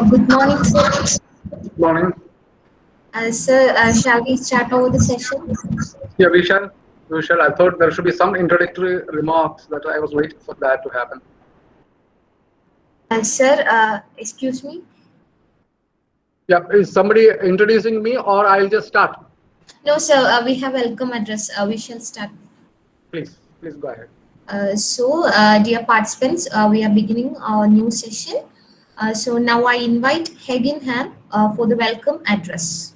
Good morning, sir. Morning. Sir, shall we start over the session? Yeah, we shall. We shall. I thought there should be some introductory remarks that I was waiting for that to happen. Sir, excuse me. Yeah, is somebody introducing me or I'll just start? No, sir, we have welcome address. We shall start. Please go ahead. Dear participants, we are beginning our new session. So now I invite Hagen Ham for the welcome address.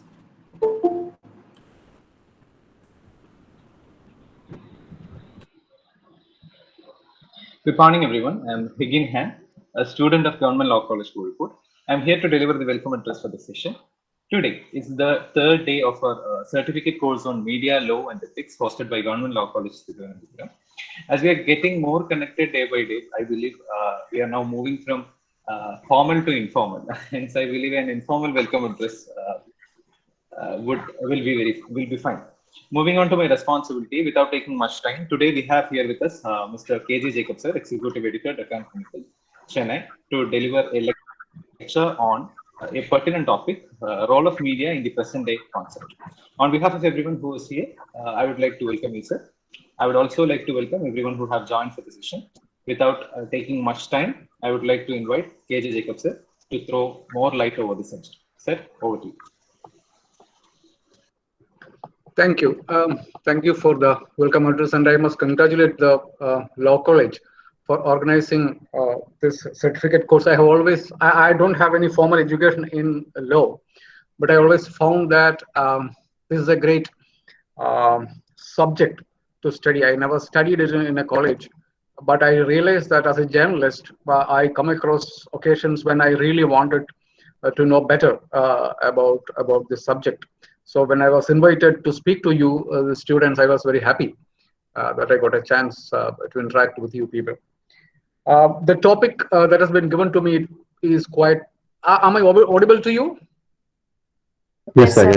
Good morning, everyone. I'm Higgin Han, a student of Government Law College, Kozhikode. I'm here to deliver the welcome address for the session. Today is the third day of our certificate course on Media, Law and Ethics hosted by Government Law College. As we are getting more connected day by day, I believe we are now moving from formal to informal. Hence, I believe an informal welcome address will be fine. Moving on to my responsibility, without taking much time, today we have here with us Mr. KJ Jacob, sir, Executive Editor, Deccan, Chennai, to deliver a lecture on a pertinent topic, role of media in the present day concept. On behalf of everyone who is here, I would like to welcome you, sir. I would also like to welcome everyone who have joined for the session. Without taking much time, I would like to invite KJ Jacob, sir, to throw more light over the subject. Sir, over to you. Thank you. Thank you for the welcome address, and I must congratulate the Law College for organizing this certificate course. I don't have any formal education in law, but I always found that this is a great subject to study. I never studied it in a college, but I realized that as a journalist, I come across occasions when I really wanted to know better about this subject. So when I was invited to speak to you, the students, I was very happy that I got a chance to interact with you people. The topic that has been given to me is quite. Am I audible to you? Yes, sir.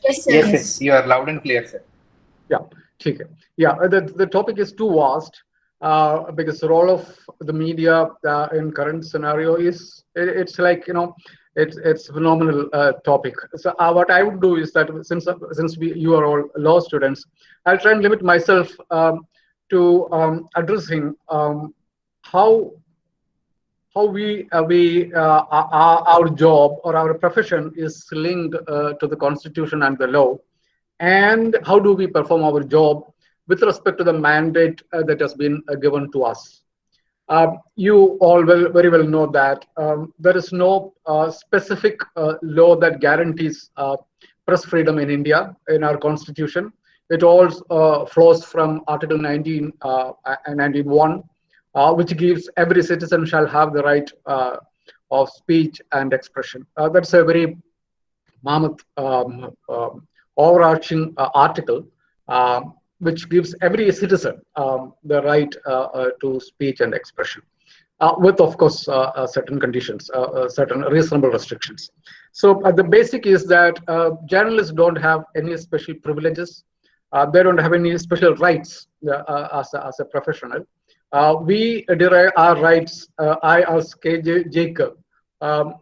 Yes, sir. Yes. You are loud and clear, sir. Yeah, okay. Yeah, the topic is too vast because the role of the media in current scenario it's like it's phenomenal topic. So what I would do is that since you are all law students, I'll try and limit myself to addressing how our job or our profession is linked to the constitution and the law, and how do we perform our job with respect to the mandate that has been given to us. You all very well know that there is no specific law that guarantees press freedom in India in our constitution. It all flows from Article 19 and 91, which gives every citizen shall have the right of speech and expression. That's a very mammoth overarching article which gives every citizen the right to speech and expression, with, of course, certain conditions, certain reasonable restrictions. So the basic is that journalists don't have any special privileges. They don't have any special rights as a professional. We derive our rights. I, as KJ Jacob,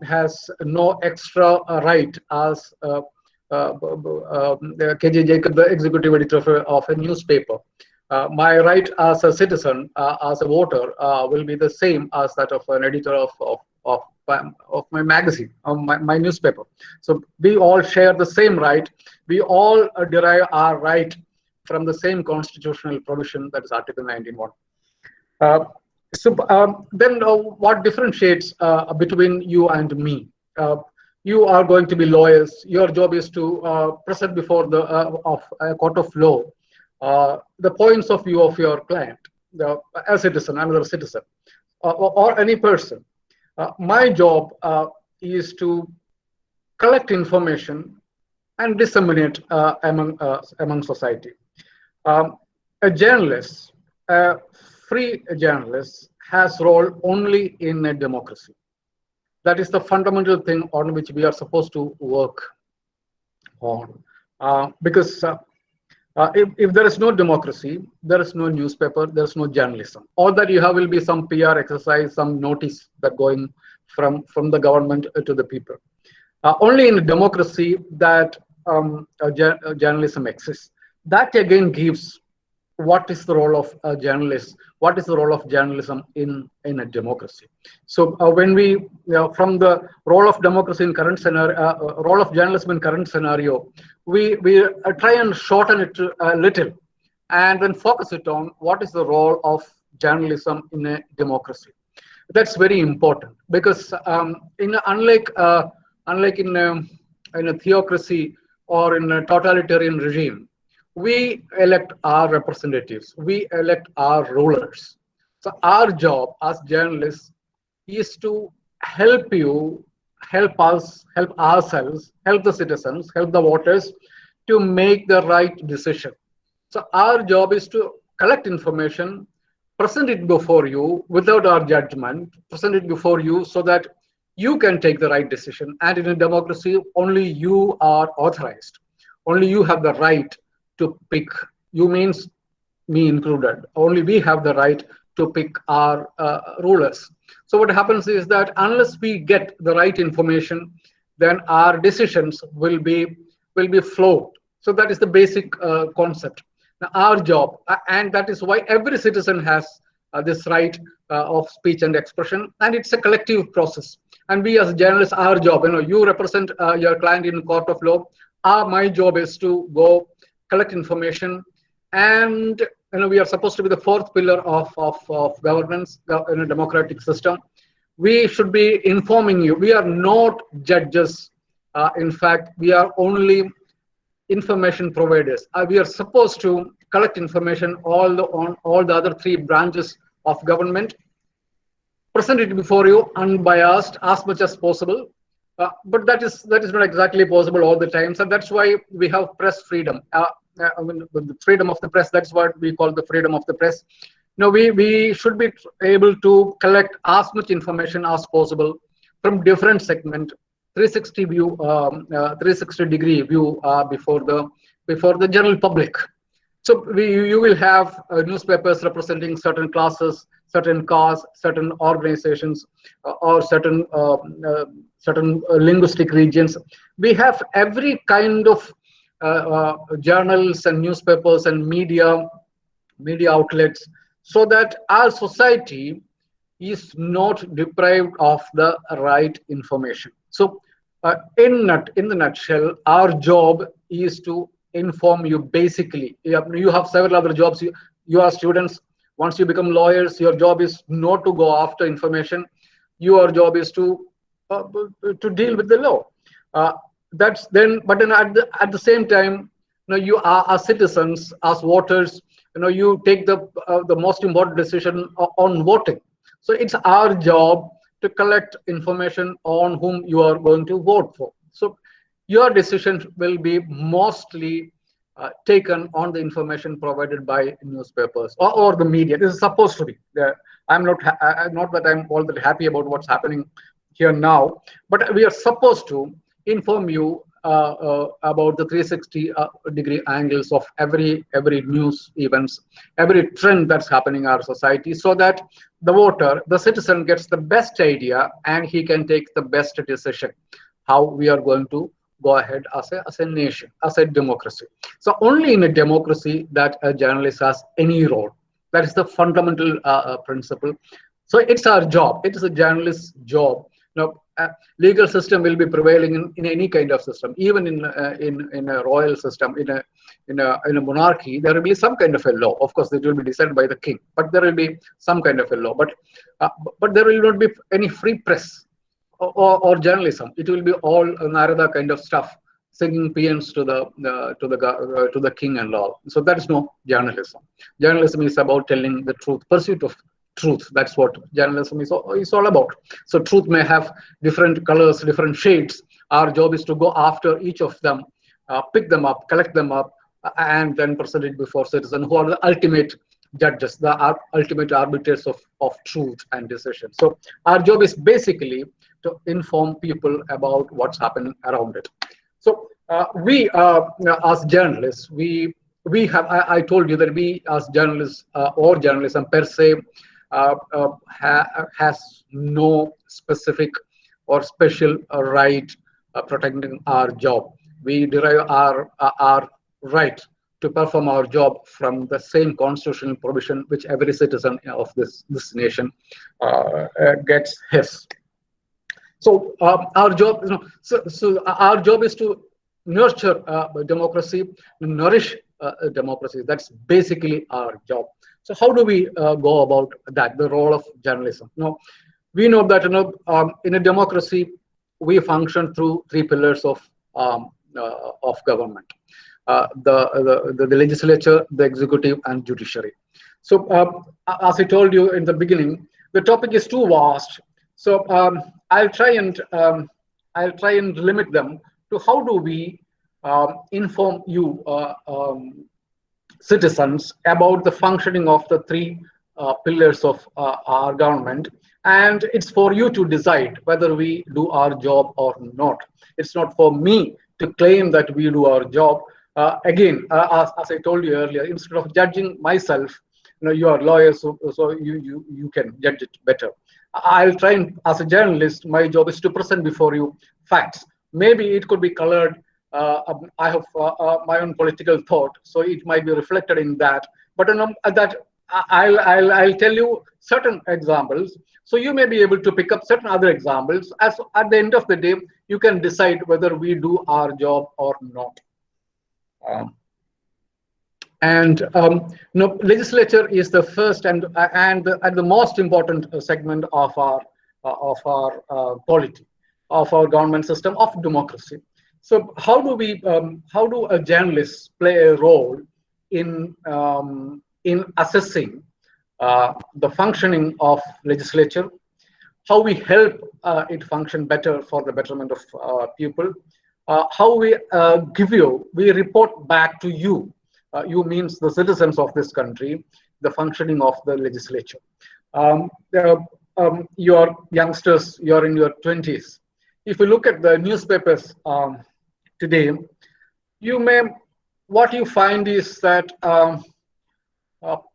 has no extra right as KJ Jacob, the executive editor of a newspaper. My right as a citizen, as a voter, will be the same as that of an editor of my magazine, of my newspaper. So we all share the same right. We all derive our right from the same constitutional provision, that is Article 91. Then what differentiates between you and me? You are going to be lawyers. Your job is to present before a court of law the points of view of your client, a citizen, another citizen, or any person. My job is to collect information and disseminate among society. A journalist, a free journalist, has role only in a democracy. That is the fundamental thing on which we are supposed to work on. Because if there is no democracy, there is no newspaper, there is no journalism. All that you have will be some PR exercise, some notice that going from the government to the people. Only in a democracy that journalism exists. That again gives what is the role of a journalist, what is the role of journalism in a democracy. So when we from the role of democracy in current scenario, role of journalism in current scenario, we try and shorten it a little and then focus it on what is the role of journalism in a democracy. That's very important because unlike in a theocracy or in a totalitarian regime, we elect our representatives, we elect our rulers. So our job as journalists is to help you, help us, help ourselves, help the citizens, help the voters to make the right decision. So our job is to collect information, present it before you without our judgment, present it before you so that you can take the right decision. And in a democracy, only you are authorized. Only you have the right to pick. You means me included. Only we have the right to pick our rulers. So what happens is that unless we get the right information, then our decisions will be flawed. So that is the basic concept. Now, our job, and that is why every citizen has this right of speech and expression, and it's a collective process. And we as journalists, our job, you represent your client in court of law. My job is to go collect information, and we are supposed to be the fourth pillar of governance in a democratic system. We should be informing you. We are not judges. In fact, we are only information providers. We are supposed to collect information on all the other three branches of government, present it before you unbiased as much as possible. But that is not exactly possible all the time. So that's why we have press freedom. The freedom of the press. That's what we call the freedom of the press. We should be able to collect as much information as possible from different segment, 360 view, 360-degree view before the general public. So you will have newspapers representing certain classes, certain cause, certain organizations, or certain linguistic regions. We have every kind of journals and newspapers and media outlets, so that our society is not deprived of the right information. So in the nutshell, our job is to inform you. Basically, you have several other jobs. You are students. Once you become lawyers, your job is not to go after information. Your job is to deal with the law. But then at the same time, you are as citizens, as voters. You take the most important decision on voting. So it's our job to collect information on whom you are going to vote for. So your decision will be mostly taken on the information provided by newspapers or the media. This is supposed to be. I'm not that I'm all that happy about what's happening here now, but we are supposed to inform you about the 360-degree angles of every news events, every trend that's happening in our society, so that the voter, the citizen, gets the best idea and he can take the best decision how we are going to go ahead as a nation, as a democracy. So only in a democracy that a journalist has any role. That is the fundamental principle. So it's our job. It is a journalist's job. Legal system will be prevailing in any kind of system, even in a royal system, in a monarchy. There will be some kind of a law. Of course, it will be decided by the king, but there will be some kind of a law. But there will not be any free press or journalism. It will be all Narada kind of stuff, singing paeans to the king and all. So that is no journalism. Journalism is about telling the truth, pursuit of truth. That's what journalism is all about. So truth may have different colors, different shades. Our job is to go after each of them, pick them up, collect them up, and then present it before citizens who are the ultimate judges, the ultimate arbiters of truth and decision. So our job is basically to inform people about what's happening around it. So we as journalists, we have, I told you that we as journalists or journalism per se, has no specific or special right protecting our job. We derive our right to perform our job from the same constitutional provision which every citizen of this nation gets his. So our job, so our job is to nurture democracy, nourish democracy. That's basically our job. So how do we go about that? The role of journalism. We know that in a democracy we function through three pillars of government: the legislature, the executive, and judiciary. So, as I told you in the beginning, the topic is too vast. So, I'll try and limit them to how do we inform you citizens about the functioning of the three pillars of our government, and it's for you to decide whether we do our job or not. It's not for me to claim that we do our job. Again, as I told you earlier, instead of judging myself, you are lawyers, so you can judge it better. I'll try and, as a journalist, my job is to present before you facts. Maybe it could be colored. I have my own political thought, so it might be reflected in that. But that I'll tell you certain examples, so you may be able to pick up certain other examples. As at the end of the day, you can decide whether we do our job or not. Legislature is the first and the most important segment of our polity, of our government system, of democracy. So how do a journalists play a role in assessing the functioning of legislature, how we help it function better for the betterment of people, how we report back to you. You means the citizens of this country, the functioning of the legislature. Your youngsters, you're in your 20s. If you look at the newspapers today, what you find is that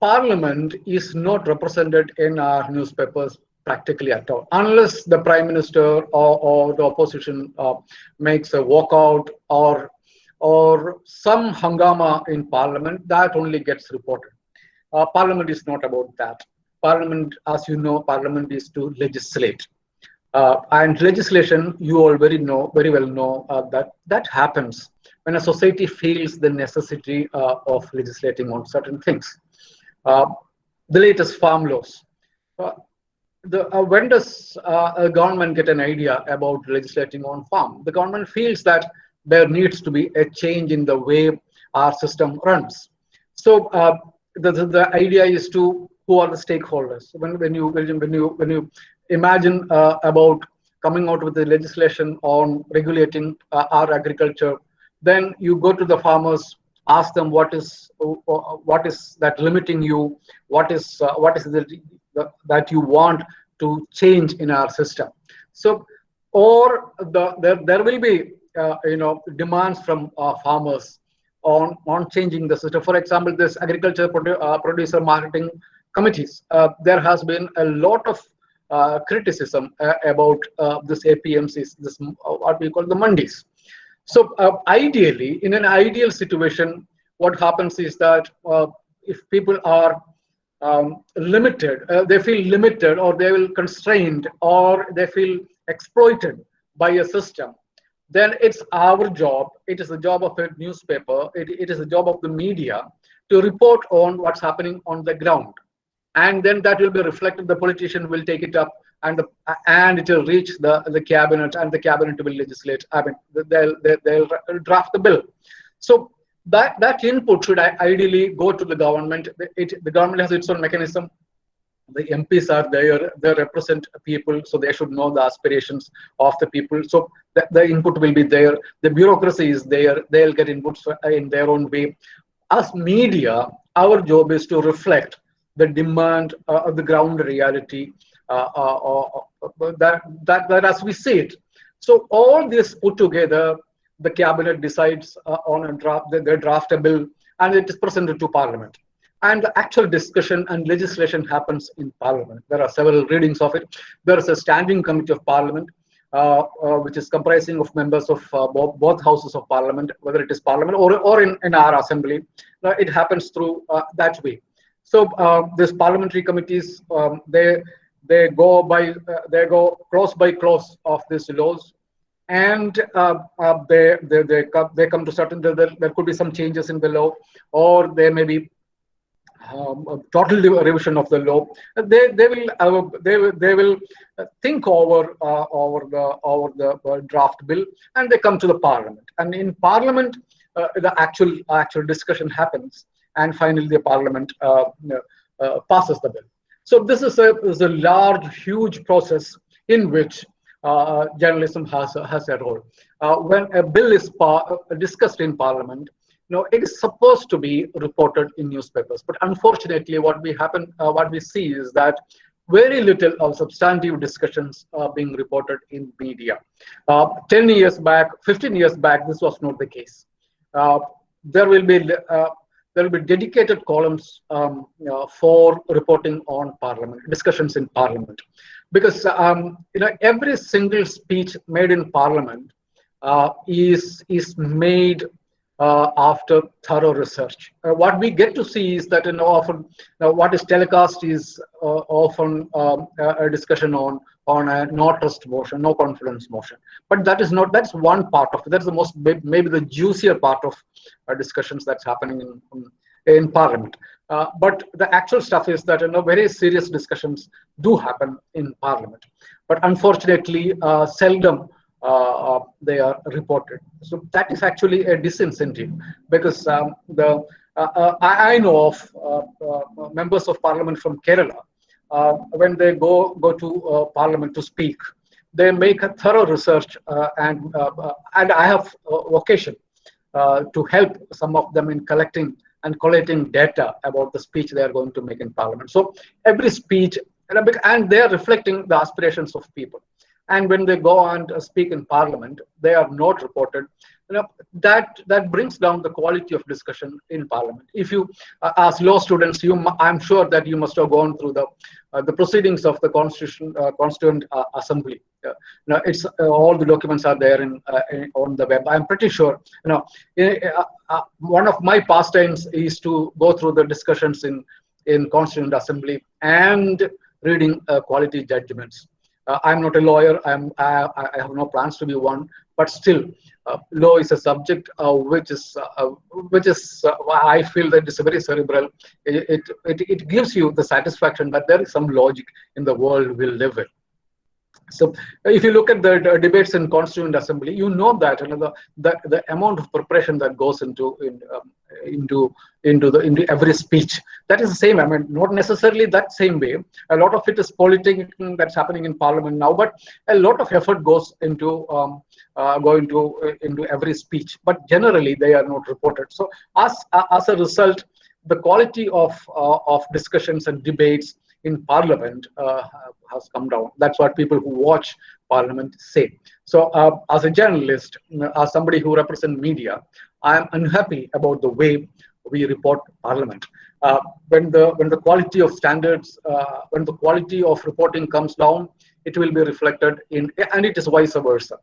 Parliament is not represented in our newspapers practically at all, unless the Prime Minister or the opposition makes a walkout or some hangama in Parliament. That only gets reported. Parliament is not about that. Parliament, as you know, Parliament is to legislate. And legislation, you all very well know that happens when a society feels the necessity of legislating on certain things. The latest farm laws. When does a government get an idea about legislating on farm? The government feels that there needs to be a change in the way our system runs. So the idea is to who are the stakeholders. When you imagine about coming out with the legislation on regulating our agriculture, then you go to the farmers, ask them what is that limiting you, what is that you want to change in our system. So, or there will be demands from farmers on changing the system. For example, this agriculture producer marketing committees, there has been a lot of criticism about this APMCs, this what we call the mandis. So ideally, in an ideal situation, what happens is that if people are limited, they feel limited, or they will constrained, or they feel exploited by a system, then it's our job, it is the job of a newspaper, it is the job of the media to report on what's happening on the ground. And then that will be reflected, the politician will take it up, and it will reach the cabinet, and the cabinet will legislate. I mean, they'll draft the bill. So that input should ideally go to the government. The government has its own mechanism. The MPs are there, they represent people, so they should know the aspirations of the people. So the input will be there. The bureaucracy is there, they'll get inputs in their own way. As media, our job is to reflect the demand of the ground reality that as we see it. So all this put together, the cabinet decides on they draft a bill, and it is presented to Parliament. and the actual discussion and legislation happens in Parliament. There are several readings of it. There is a standing committee of Parliament, which is comprising of members of both houses of Parliament, whether it is Parliament or in our assembly. It happens through that way. So these parliamentary committees, they go clause by clause of these laws, and they come to certain, there could be some changes in the law, or there may be a total revision of the law. They will think over the draft bill, and they come to the Parliament. And in Parliament, the actual discussion happens, and finally the Parliament passes the bill. So this is a large, huge process in which journalism has a role. When a bill is discussed in Parliament, it is supposed to be reported in newspapers, but unfortunately, what we see is that very little of substantive discussions are being reported in media. 10 years back, 15 years back, this was not the case. Uh, there will be dedicated columns for reporting on Parliament discussions in Parliament, because every single speech made in Parliament is made after thorough research. What we get to see is that often what is telecast is often a discussion on a no trust motion, no confidence motion. But that's one part of it. That's the most, maybe the juicier part of discussions that's happening in Parliament. But the actual stuff is that very serious discussions do happen in Parliament, but unfortunately seldom they are reported. So that is actually a disincentive, because I know of members of Parliament from Kerala. When they go to Parliament to speak, they make a thorough research, and I have occasion to help some of them in collecting and collating data about the speech they are going to make in Parliament. So every speech, and they are reflecting the aspirations of people. And when they go and speak in Parliament, they are not reported. That brings down the quality of discussion in Parliament. If you, as law students, I'm sure that you must have gone through the proceedings of the Constituent Assembly. It's all the documents are there on the web. I'm pretty sure. One of my pastimes is to go through the discussions in Constituent Assembly and reading quality judgments. I'm not a lawyer. I have no plans to be one, but still, law is a subject which is I feel that it's very cerebral. It gives you the satisfaction that there is some logic in the world we live in. So if you look at the debates in Constituent Assembly, you know that the amount of preparation that goes into every speech, that is the same. I mean, not necessarily that same way. A lot of it is politics that's happening in Parliament now, but a lot of effort goes into every speech. But generally, they are not reported. So as a result, the quality of discussions and debates in Parliament has come down. That's what people who watch Parliament say. So as a journalist, as somebody who represents media, I'm unhappy about the way we report Parliament. When the quality of standards, when the quality of reporting comes down, it will be reflected in, and it is vice versa.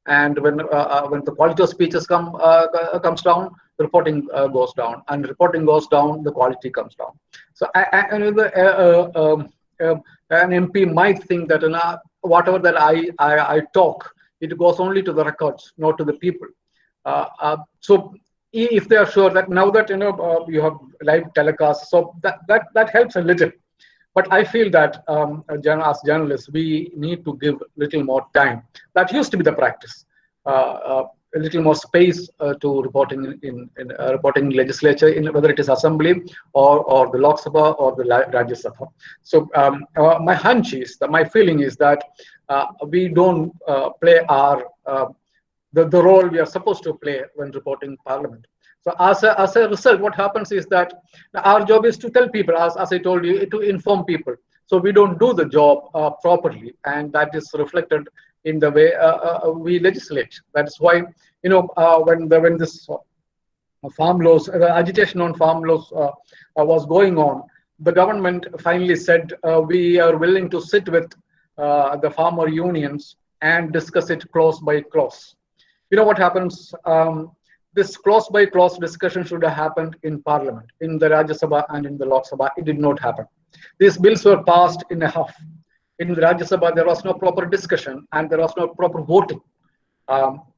And when the quality of speeches comes down, the reporting goes down, and reporting goes down, the quality comes down. So an MP might think that whatever that I talk, it goes only to the records, not to the people. So if they are sure that now that you have live telecast, so that helps a little. But I feel that as journalists, we need to give little more time. That used to be the practice. A little more space to reporting in reporting legislature, whether it is assembly or the Lok Sabha or the Rajya Sabha. So my hunch is that my feeling is that we don't play the role we are supposed to play when reporting Parliament. So as a result, what happens is that our job is to tell people, as I told you, to inform people. So we don't do the job properly, and that is reflected in the way we legislate. That's why when this farm laws, the agitation on farm laws was going on, the government finally said, we are willing to sit with the farmer unions and discuss it clause by clause. You know what happens? This clause by clause discussion should have happened in Parliament, in the Rajya Sabha and in the Lok Sabha. It did not happen. These bills were passed in a huff. In the Rajya Sabha, there was no proper discussion and there was no proper voting.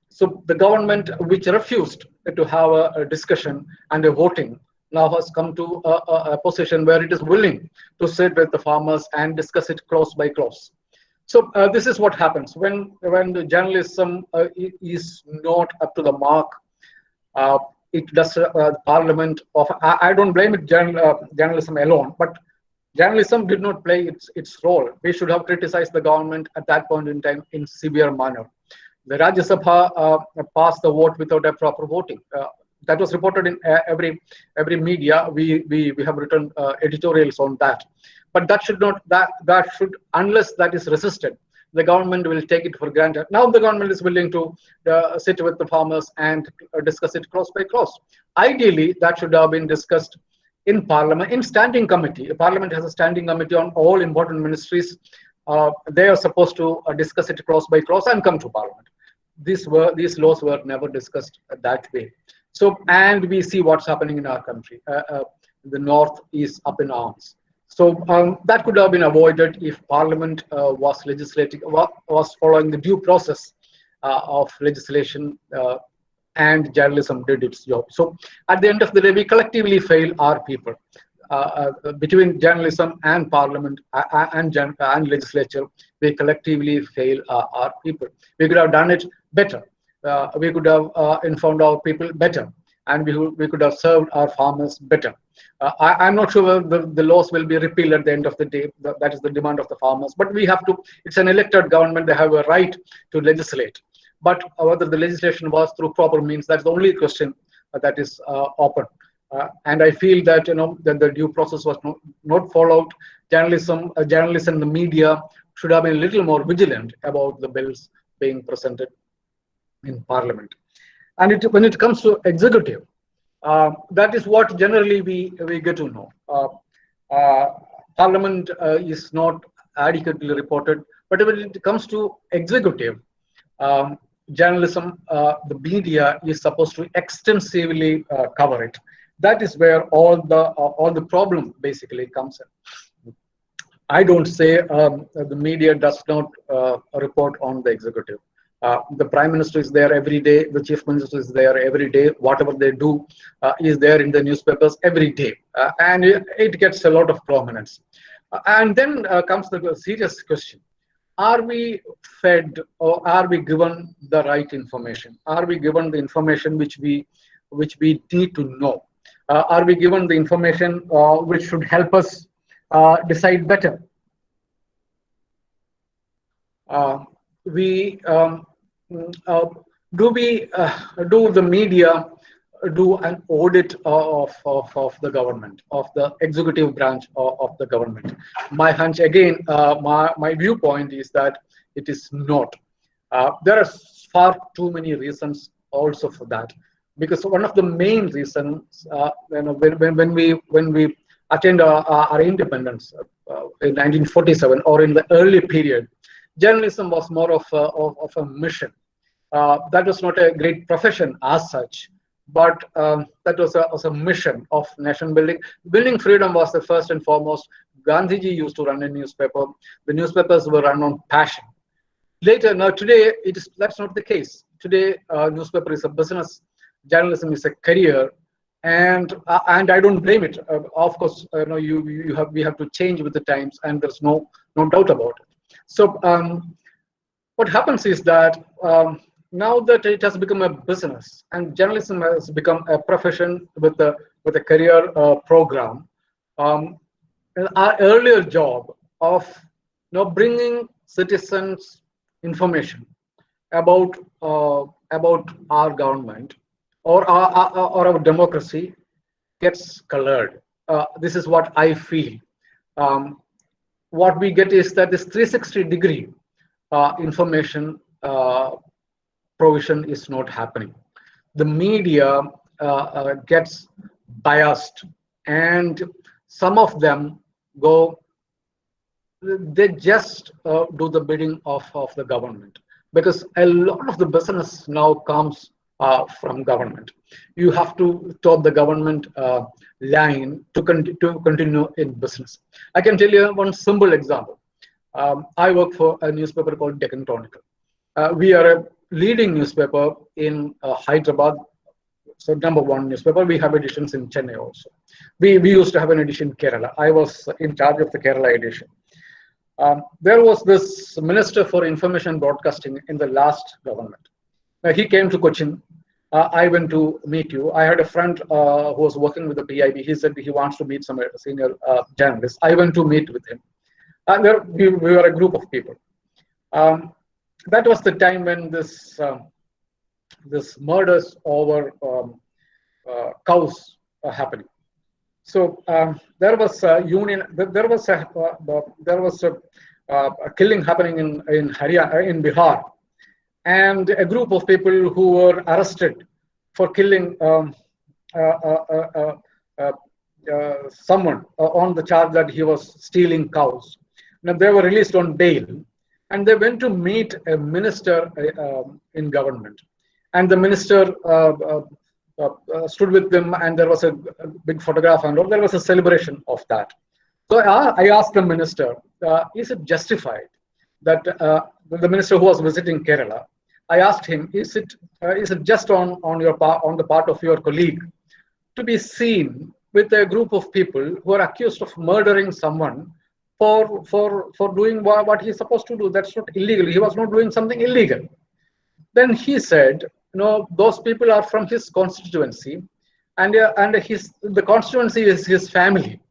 So the government, which refused to have a discussion and a voting, now has come to a position where it is willing to sit with the farmers and discuss it clause by clause. So this is what happens when the journalism is not up to the mark. It does Parliament of. I don't blame it journalism alone, but journalism did not play its role. We should have criticized the government at that point in time in severe manner. The Rajya Sabha passed the vote without a proper voting. That was reported in every media. We have written editorials on that. But that should not that should, unless that is resisted, the government will take it for granted. Now the government is willing to sit with the farmers and discuss it clause by clause. Ideally, that should have been discussed in Parliament, in standing committee. Parliament has a standing committee on all important ministries. They are supposed to discuss it clause by clause and come to Parliament. These laws were never discussed that way. So, and we see what's happening in our country. The North is up in arms. So that could have been avoided if Parliament was legislating, was following the due process of legislation, and journalism did its job. So at the end of the day, we collectively fail our people. Between journalism and Parliament and legislature, we collectively fail our people. We could have done it better. We could have informed our people better, and we could have served our farmers better. I'm not sure whether the laws will be repealed at the end of the day. That is the demand of the farmers. But we have to, it's an elected government, they have a right to legislate. But whether the legislation was through proper means, that's the only question that is open. And I feel that, that the due process was not followed. Journalists and the media should have been a little more vigilant about the bills being presented in Parliament. And when it comes to executive, that is what generally we get to know. Parliament is not adequately reported, but when it comes to executive, journalism, the media is supposed to extensively cover it. That is where all the problem basically comes in. I don't say the media does not report on the executive. The Prime Minister is there every day. The Chief Minister is there every day. Whatever they do is there in the newspapers every day. And it gets a lot of prominence. And then comes the serious question. Are we fed or are we given the right information? Are we given the information which we need to know? Are we given the information which should help us decide better? Do the media do an audit of the government, of the executive branch of the government? My hunch again, my viewpoint is that it is not. There are far too many reasons also for that, because one of the main reasons, when we attained our independence in 1947 or in the early period, journalism was more of a mission. That was not a great profession as such, but that was a mission of nation building. Building freedom was the first and foremost. Gandhiji used to run a newspaper. The newspapers were run on passion. Later, now today, that's not the case. Today, newspaper is a business. Journalism is a career, and I don't blame it. Of course, we have to change with the times, and there's no doubt about it. So what happens is that now that it has become a business and journalism has become a profession with a career program, our earlier job of bringing citizens information about our government or our democracy gets colored. This is what I feel. What we get is that this 360-degree information provision is not happening. The media gets biased, and some of them go, they just do the bidding of the government, because a lot of the business now comes from government. You have to toe the government line to continue in business. I can tell you one simple example. I work for a newspaper called Deccan Chornicle. We are a leading newspaper in Hyderabad. So number one newspaper. We have editions in Chennai also. We used to have an edition in Kerala. I was in charge of the Kerala edition. There was this Minister for Information Broadcasting in the last government. He came to Cochin. I went to meet you. I had a friend who was working with the PIB. He said he wants to meet some senior journalists. I went to meet with him. We were a group of people. That was the time when this murders over cows are happening. So there was a union. There was a killing happening in Haryana, in Bihar, and a group of people who were arrested for killing someone on the charge that he was stealing cows. Now they were released on bail, and they went to meet a minister in government, and the minister stood with them, and there was a big photograph, and there was a celebration of that. So I asked the minister, is it justified that the minister who was visiting Kerala, I asked him, is it just on the part of your colleague to be seen with a group of people who are accused of murdering someone for doing what he's supposed to do? That's not illegal. He was not doing something illegal. Then he said, those people are from his constituency, and the constituency is his family,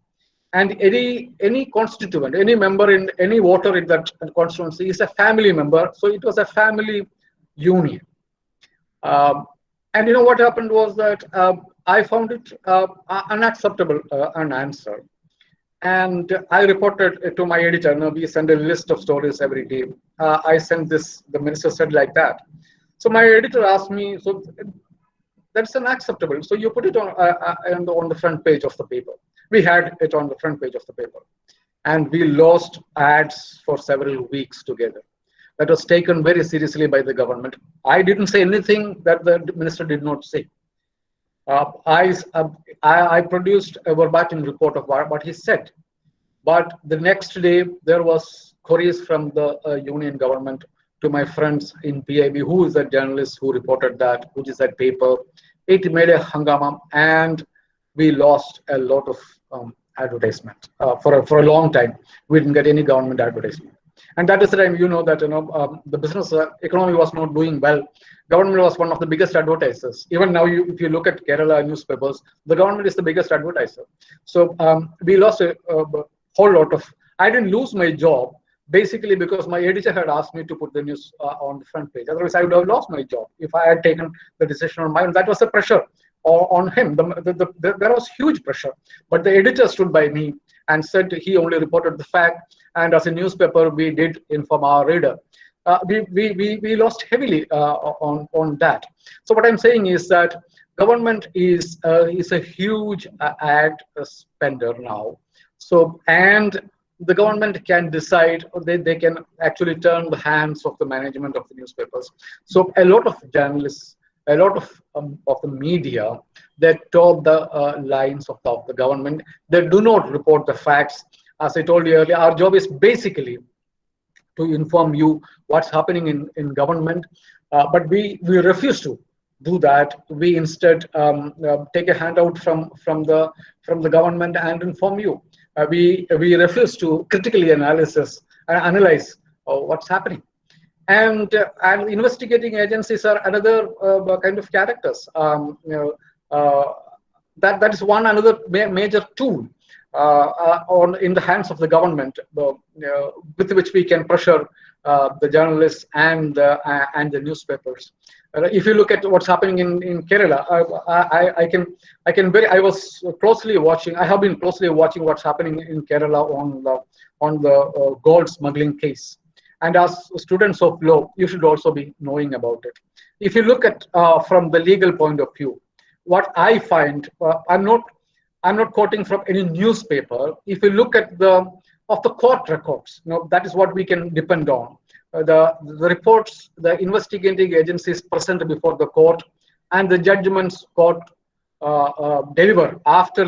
and any constituent, any member in any voter in that constituency is a family member. So it was a family union. And what happened was that I found it unacceptable an answer. And I reported it to my editor. We send a list of stories every day. I sent this, the minister said like that. So my editor asked me, so that's unacceptable. So you put it on the front page of the paper. We had it on the front page of the paper. And we lost ads for several weeks together. That was taken very seriously by the government. I didn't say anything that the minister did not say. I produced a verbatim report of what he said. But the next day, there was queries from the union government to my friends in PIB, who is a journalist who reported that, which is that paper. It made a hangama, and we lost a lot of advertisement for a long time. We didn't get any government advertisement. And that is the time that the business economy was not doing well. Government was one of the biggest advertisers. Even now, if you look at Kerala newspapers, the government is the biggest advertiser. So we lost a whole lot of. I didn't lose my job basically because my editor had asked me to put the news on the front page. Otherwise, I would have lost my job if I had taken the decision on my own. That was the pressure on him. There was huge pressure. But the editor stood by me and said he only reported the fact. And as a newspaper, we did inform our reader. We lost heavily on that. So what I'm saying is that government is a huge ad spender now. So, and the government can decide, or they can actually turn the hands of the management of the newspapers. So a lot of journalists, a lot of the media, they toe the lines of the government. They do not report the facts. As I told you earlier, our job is basically to inform you what's happening in government, but we refuse to do that. We instead take a handout from the government and inform you. We refuse to critically analyze what's happening. And investigating agencies are another kind of characters. That is one another major tool in the hands of the government, with which we can pressure the journalists and the newspapers. If you look at what's happening in Kerala, I was closely watching. I have been closely watching what's happening in Kerala on the gold smuggling case. And as students of law, you should also be knowing about it. If you look at from the legal point of view, what I find, I'm not quoting from any newspaper. If you look at the court records, that is what we can depend on. The reports, the investigating agencies present before the court, and the judgments court deliver after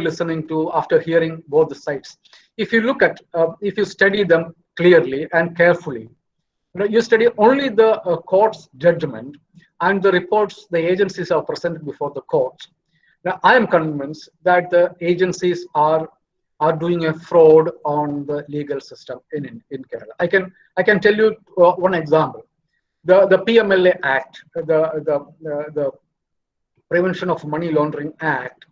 hearing both the sides. If you study them clearly and carefully, you study only the court's judgment and the reports the agencies are presented before the courts. Now, I am convinced that the agencies are doing a fraud on the legal system in Kerala. I can tell you one example. The PMLA Act, the Prevention of Money Laundering Act,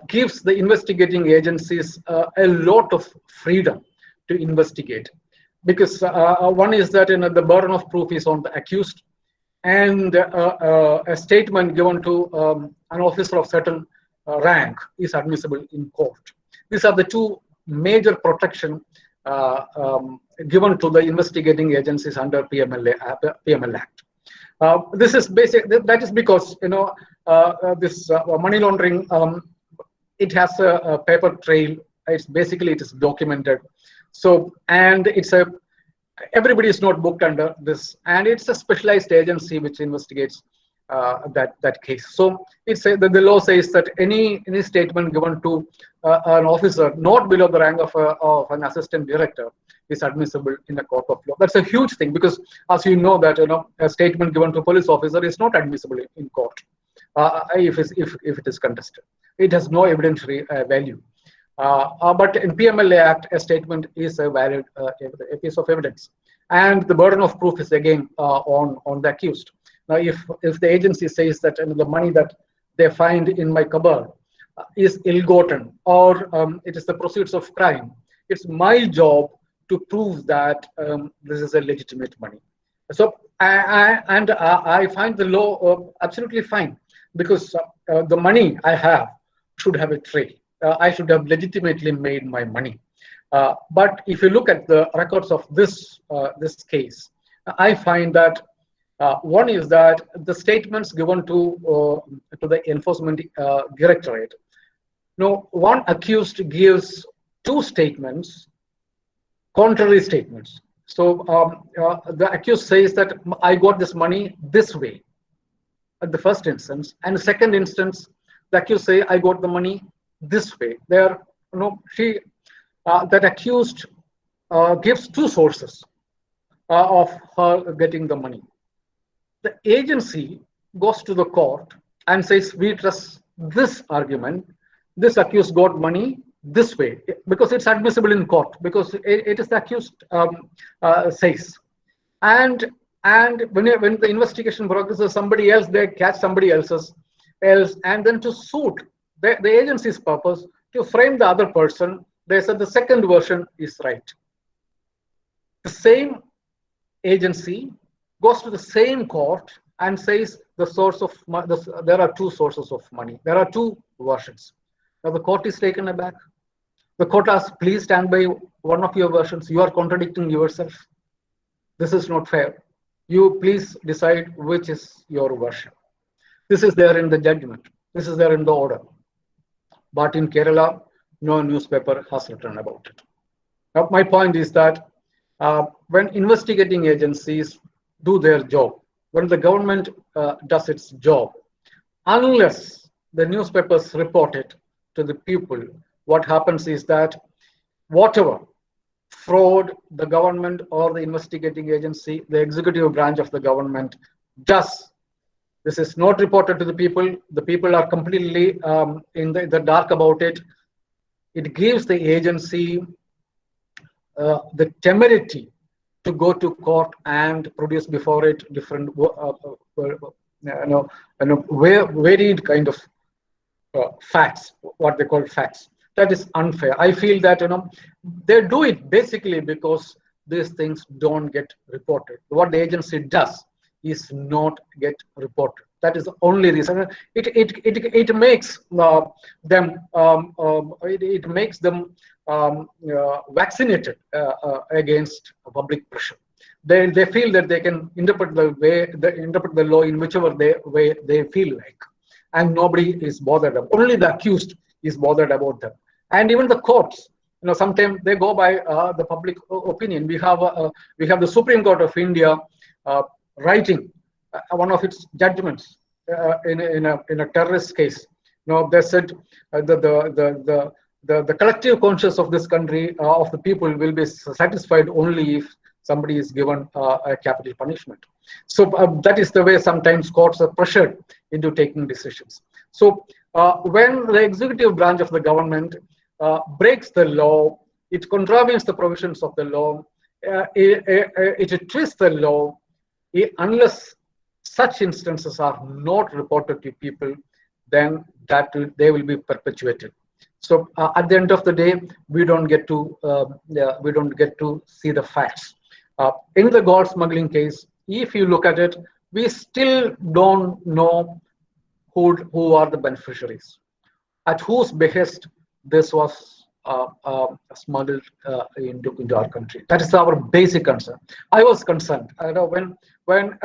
gives the investigating agencies a lot of freedom to investigate, because one is that the burden of proof is on the accused, and a statement given to an officer of certain rank is admissible in court. These are the two major protection given to the investigating agencies under PML Act. This is basic. That is because this money laundering, it has a paper trail. It is documented. So, and everybody is not booked under this, and it's a specialized agency which investigates that case. So the law says that any statement given to an officer not below the rank of an assistant director is admissible in a court of law. That's a huge thing, because as you know that a statement given to a police officer is not admissible in court if it is contested. It has no evidentiary value. But in PMLA Act, a statement is a valid a piece of evidence, and the burden of proof is again on the accused. Now, if the agency says that the money that they find in my cupboard is ill-gotten, or it is the proceeds of crime, it's my job to prove that this is a legitimate money. So, I find the law absolutely fine, because the money I have should have a trail. I should have legitimately made my money. But if you look at the records of this case, I find that one is that the statements given to the enforcement directorate. One accused gives two statements, contrary statements. So the accused says that I got this money this way at the first instance, and the second instance, the accused say I got the money this way. That accused gives two sources of her getting the money. The agency goes to the court and says, we trust this argument. This accused got money this way, because it's admissible in court, because it is the accused says. And when the investigation progresses, somebody else, they catch somebody else, and then to suit the agency's purpose, to frame the other person, they said the second version is right. The same agency goes to the same court and says there are two sources of money. There are two versions. Now the court is taken aback. The court asks, please stand by one of your versions. You are contradicting yourself. This is not fair. You please decide which is your version. This is there in the judgment. This is there in the order. But in Kerala, no newspaper has written about it. Now, my point is that when investigating agencies do their job, when the government does its job, unless the newspapers report it to the people, what happens is that whatever fraud the government or the investigating agency, the executive branch of the government does, this is not reported to the people. The people are completely in the dark about it. It gives the agency the temerity to go to court and produce before it different varied kind of facts, what they call facts. That is unfair. I feel that they do it basically because these things don't get reported. What the agency does is not get reported. That is the only reason. It makes them vaccinated against public pressure. They feel that they can interpret the law in whichever way they feel like. and nobody is bothered about. Only the accused is bothered about them, and even the courts. Sometimes they go by the public opinion. We have the Supreme Court of India uh, writing one of its judgments in a terrorist case. They said the collective conscience of this country, of the people, will be satisfied only if somebody is given a capital punishment. So that is the way sometimes courts are pressured into taking decisions. So when the executive branch of the government breaks the law, it contravenes the provisions of the law, it twists the law, unless such instances are not reported to people, then they will be perpetuated. So at the end of the day, we don't get to see the facts. In the gold smuggling case, if you look at it, we still don't know who are the beneficiaries, at whose behest this was smuggled into our country. That is our basic concern. I was concerned when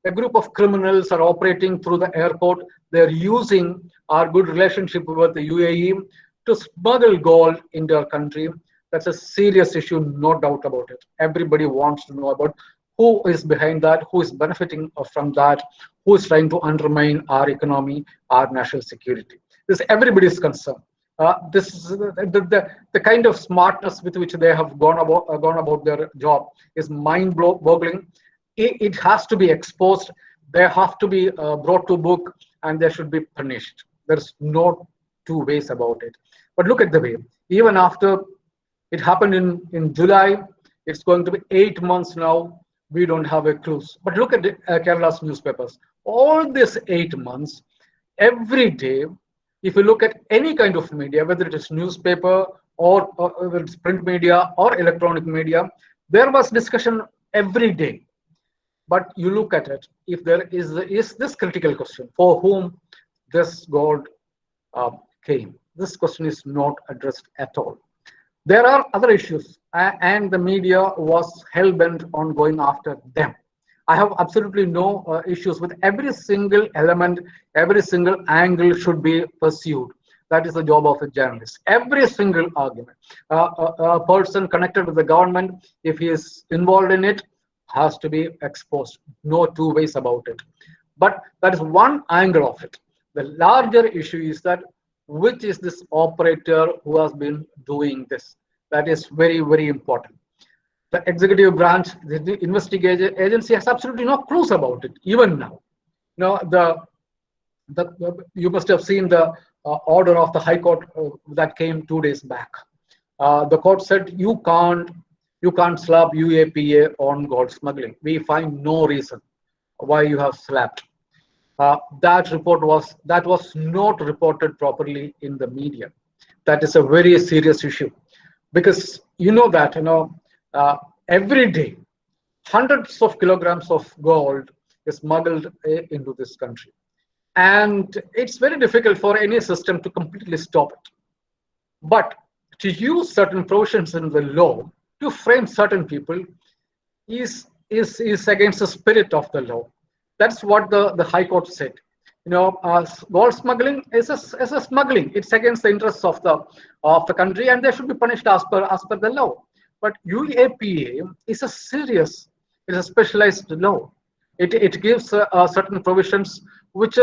a group of criminals are operating through the airport. They're using our good relationship with the UAE to smuggle gold into our country. That's a serious issue, no doubt about it. Everybody wants to know about who is behind that, who is benefiting from that, who is trying to undermine our economy, our national security. This is everybody's concern. This is the kind of smartness with which they have gone about their job is mind-boggling. It has to be exposed. They have to be brought to book, and they should be punished. There's no two ways about it. But look at the way. Even after it happened in July, it's going to be 8 months now. We don't have a clue. But look at Kerala's newspapers. All these 8 months, every day, if you look at any kind of media, whether it is newspaper or whether it's print media or electronic media, there was discussion every day. But you look at it, if there is this critical question, for whom this gold came, this question is not addressed at all. There are other issues, and the media was hell-bent on going after them. I have absolutely no issues with every single element, every single angle should be pursued. That is the job of a journalist. Every single argument. A person connected with the government, if he is involved in it, has to be exposed. No two ways about it. But that is one angle of it. The larger issue is that which is this operator who has been doing this? That is very, very important. The executive branch, the investigative agency has absolutely no clues about it, even now. You must have seen the order of the High Court that came 2 days back. The court said you can't slap UAPA on gold smuggling. We find no reason why you have slapped. That was not reported properly in the media. That is a very serious issue, because every day hundreds of kilograms of gold is smuggled into this country, and it's very difficult for any system to completely stop it. But to use certain provisions in the law to frame certain people is against the spirit of the law. That's what the High Court said. Gold smuggling is a smuggling. It's against the interests of the country, and they should be punished as per the law. But UAPA is a specialized law. It gives certain provisions which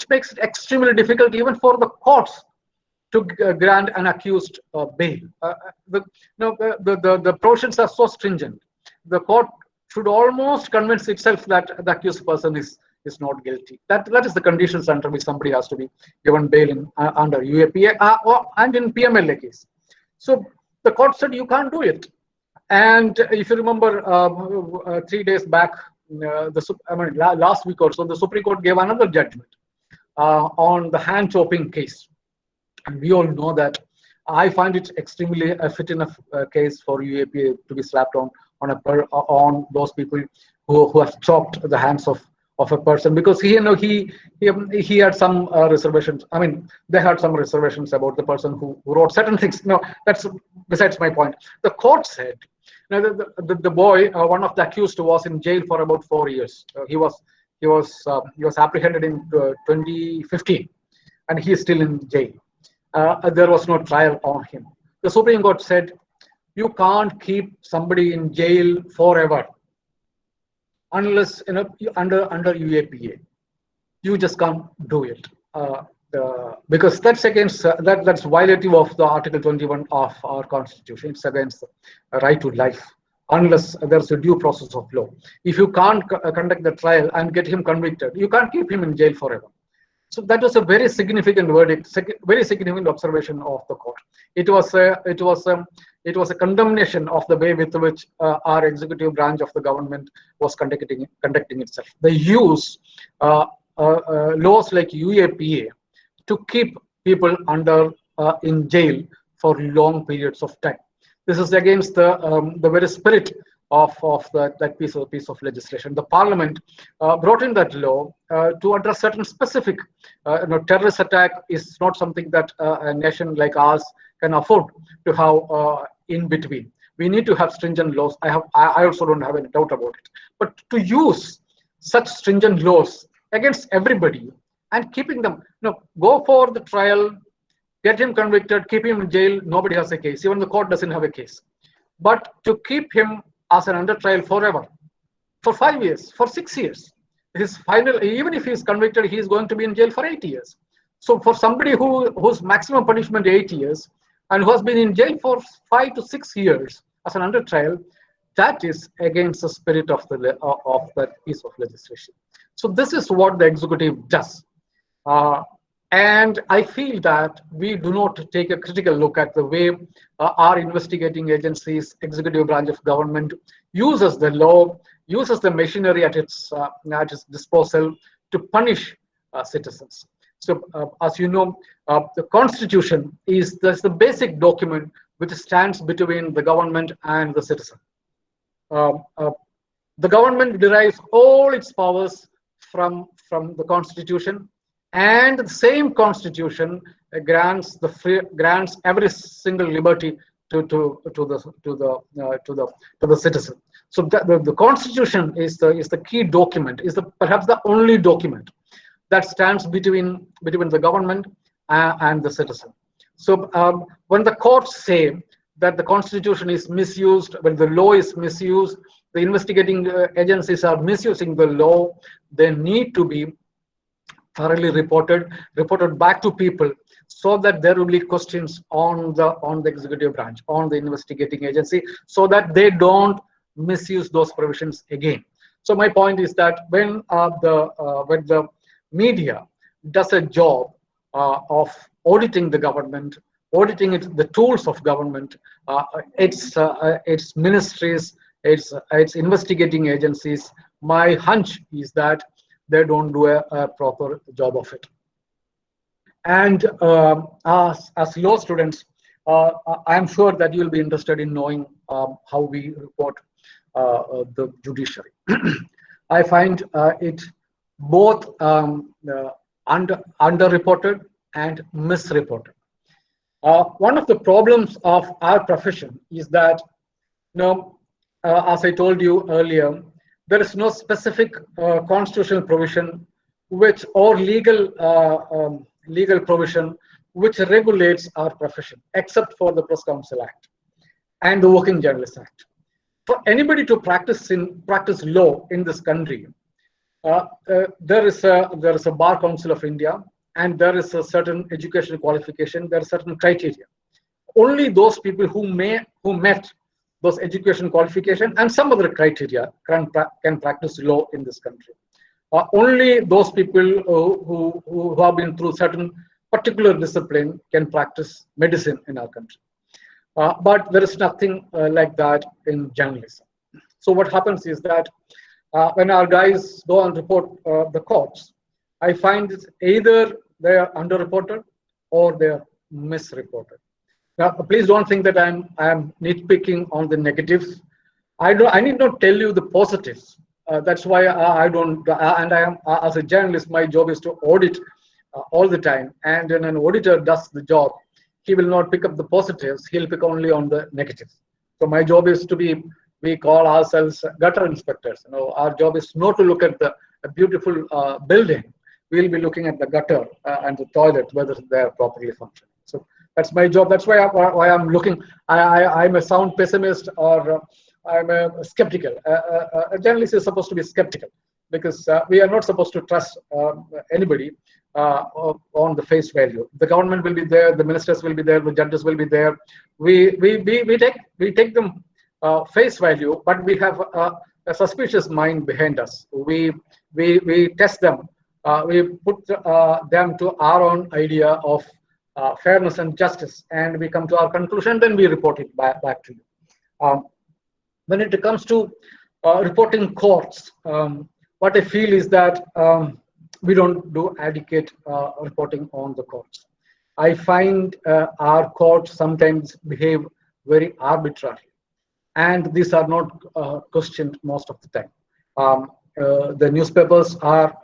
makes it extremely difficult even for the courts to grant an accused bail. The provisions are so stringent. The court should almost convince itself that the accused person is not guilty. That is the conditions under which somebody has to be given bail under UAPA and in PMLA case. So the court said you can't do it. And if you remember, 3 days back, last week or so, the Supreme Court gave another judgment on the hand chopping case. And we all know that. I find it extremely a fit enough case for UAPA to be slapped on those people who have chopped the hands of a person, because he had some reservations. I mean, they had some reservations about the person who wrote certain things. No, that's besides my point. The court said, the boy, one of the accused, was in jail for about 4 years. He was He was apprehended in 2015, and he is still in jail. There was no trial on him. The Supreme Court said you can't keep somebody in jail forever unless under UAPA. You just can't do it. Because that's against that's violative of the Article 21 of our Constitution. It's against the right to life, unless there's a due process of law. If you can't conduct the trial and get him convicted, you can't keep him in jail forever. So that was a very significant verdict, very significant observation of the court. It was a condemnation of the way with which our executive branch of the government was conducting itself. They use laws like UAPA to keep people in jail for long periods of time. This is against the very spirit of that piece of legislation. The Parliament brought in that law to address certain specific terrorist attack is not something that a nation like ours can afford to have in between. We need to have stringent laws. I also don't have any doubt about it. But to use such stringent laws against everybody and keeping them, go for the trial, get him convicted, keep him in jail, nobody has a case. Even the court doesn't have a case. But to keep him as an under trial forever, for 5 years, for 6 years, even if he is convicted, he is going to be in jail for 8 years. So for somebody whose maximum punishment is 8 years and who has been in jail for 5 to 6 years as an under trial, that is against the spirit of that piece of legislation. So this is what the executive does. And I feel that we do not take a critical look at the way our investigating agencies, executive branch of government, uses the law, uses the machinery at its disposal to punish citizens. So, as you know, the Constitution is the basic document which stands between the government and the citizen. The government derives all its powers from the Constitution, and the same Constitution grants every single liberty to the citizen. So the Constitution is the key document, is perhaps the only document that stands between the government and the citizen. So when the courts say that the Constitution is misused, when the law is misused, the investigating agencies are misusing the law, they need to be thoroughly reported back to people, so that there will be questions on the executive branch, on the investigating agency, so that they don't misuse those provisions again. So my point is that when the media does a job of auditing the government, auditing the tools of government, its ministries, its investigating agencies, my hunch is that they don't do a proper job of it. And as law students, I'm sure that you'll be interested in knowing how we report the judiciary. I find it both underreported and misreported. One of the problems of our profession is that, as I told you earlier, there is no specific constitutional provision or legal provision which regulates our profession, except for the Press Council Act and the Working Journalists Act. For anybody to practice law in this country, there is a Bar Council of India, and there is a certain educational qualification. There are certain criteria. Only those people who met those education qualification and some other criteria can practice law in this country. Only those people who have been through certain particular discipline can practice medicine in our country. But there is nothing like that in journalism. So what happens is that when our guys go and report the courts, I find it's either they are underreported or they are misreported. Now, please don't think that I'm nitpicking on the negatives. I need not tell you the positives. That's why I don't. And I am, as a journalist, my job is to audit all the time. And when an auditor does the job, he will not pick up the positives. He'll pick only on the negatives. So my job is to be. We call ourselves gutter inspectors. Our job is not to look at the a beautiful building, we'll be looking at the gutter and the toilet, whether they're properly functioning. So that's my job. That's why I'm looking. I'm a sound pessimist, or I'm a skeptical. A journalist is supposed to be skeptical, because we are not supposed to trust anybody on the face value. The government will be there, the ministers will be there, the judges will be there. We take them face value, but we have a suspicious mind behind us. We test them. We put them to our own idea of fairness and justice, and we come to our conclusion. Then we report it back to you. When it comes to reporting courts, what I feel is that we don't do adequate reporting on the courts. I find our courts sometimes behave very arbitrarily, and these are not questioned most of the time. The newspapers are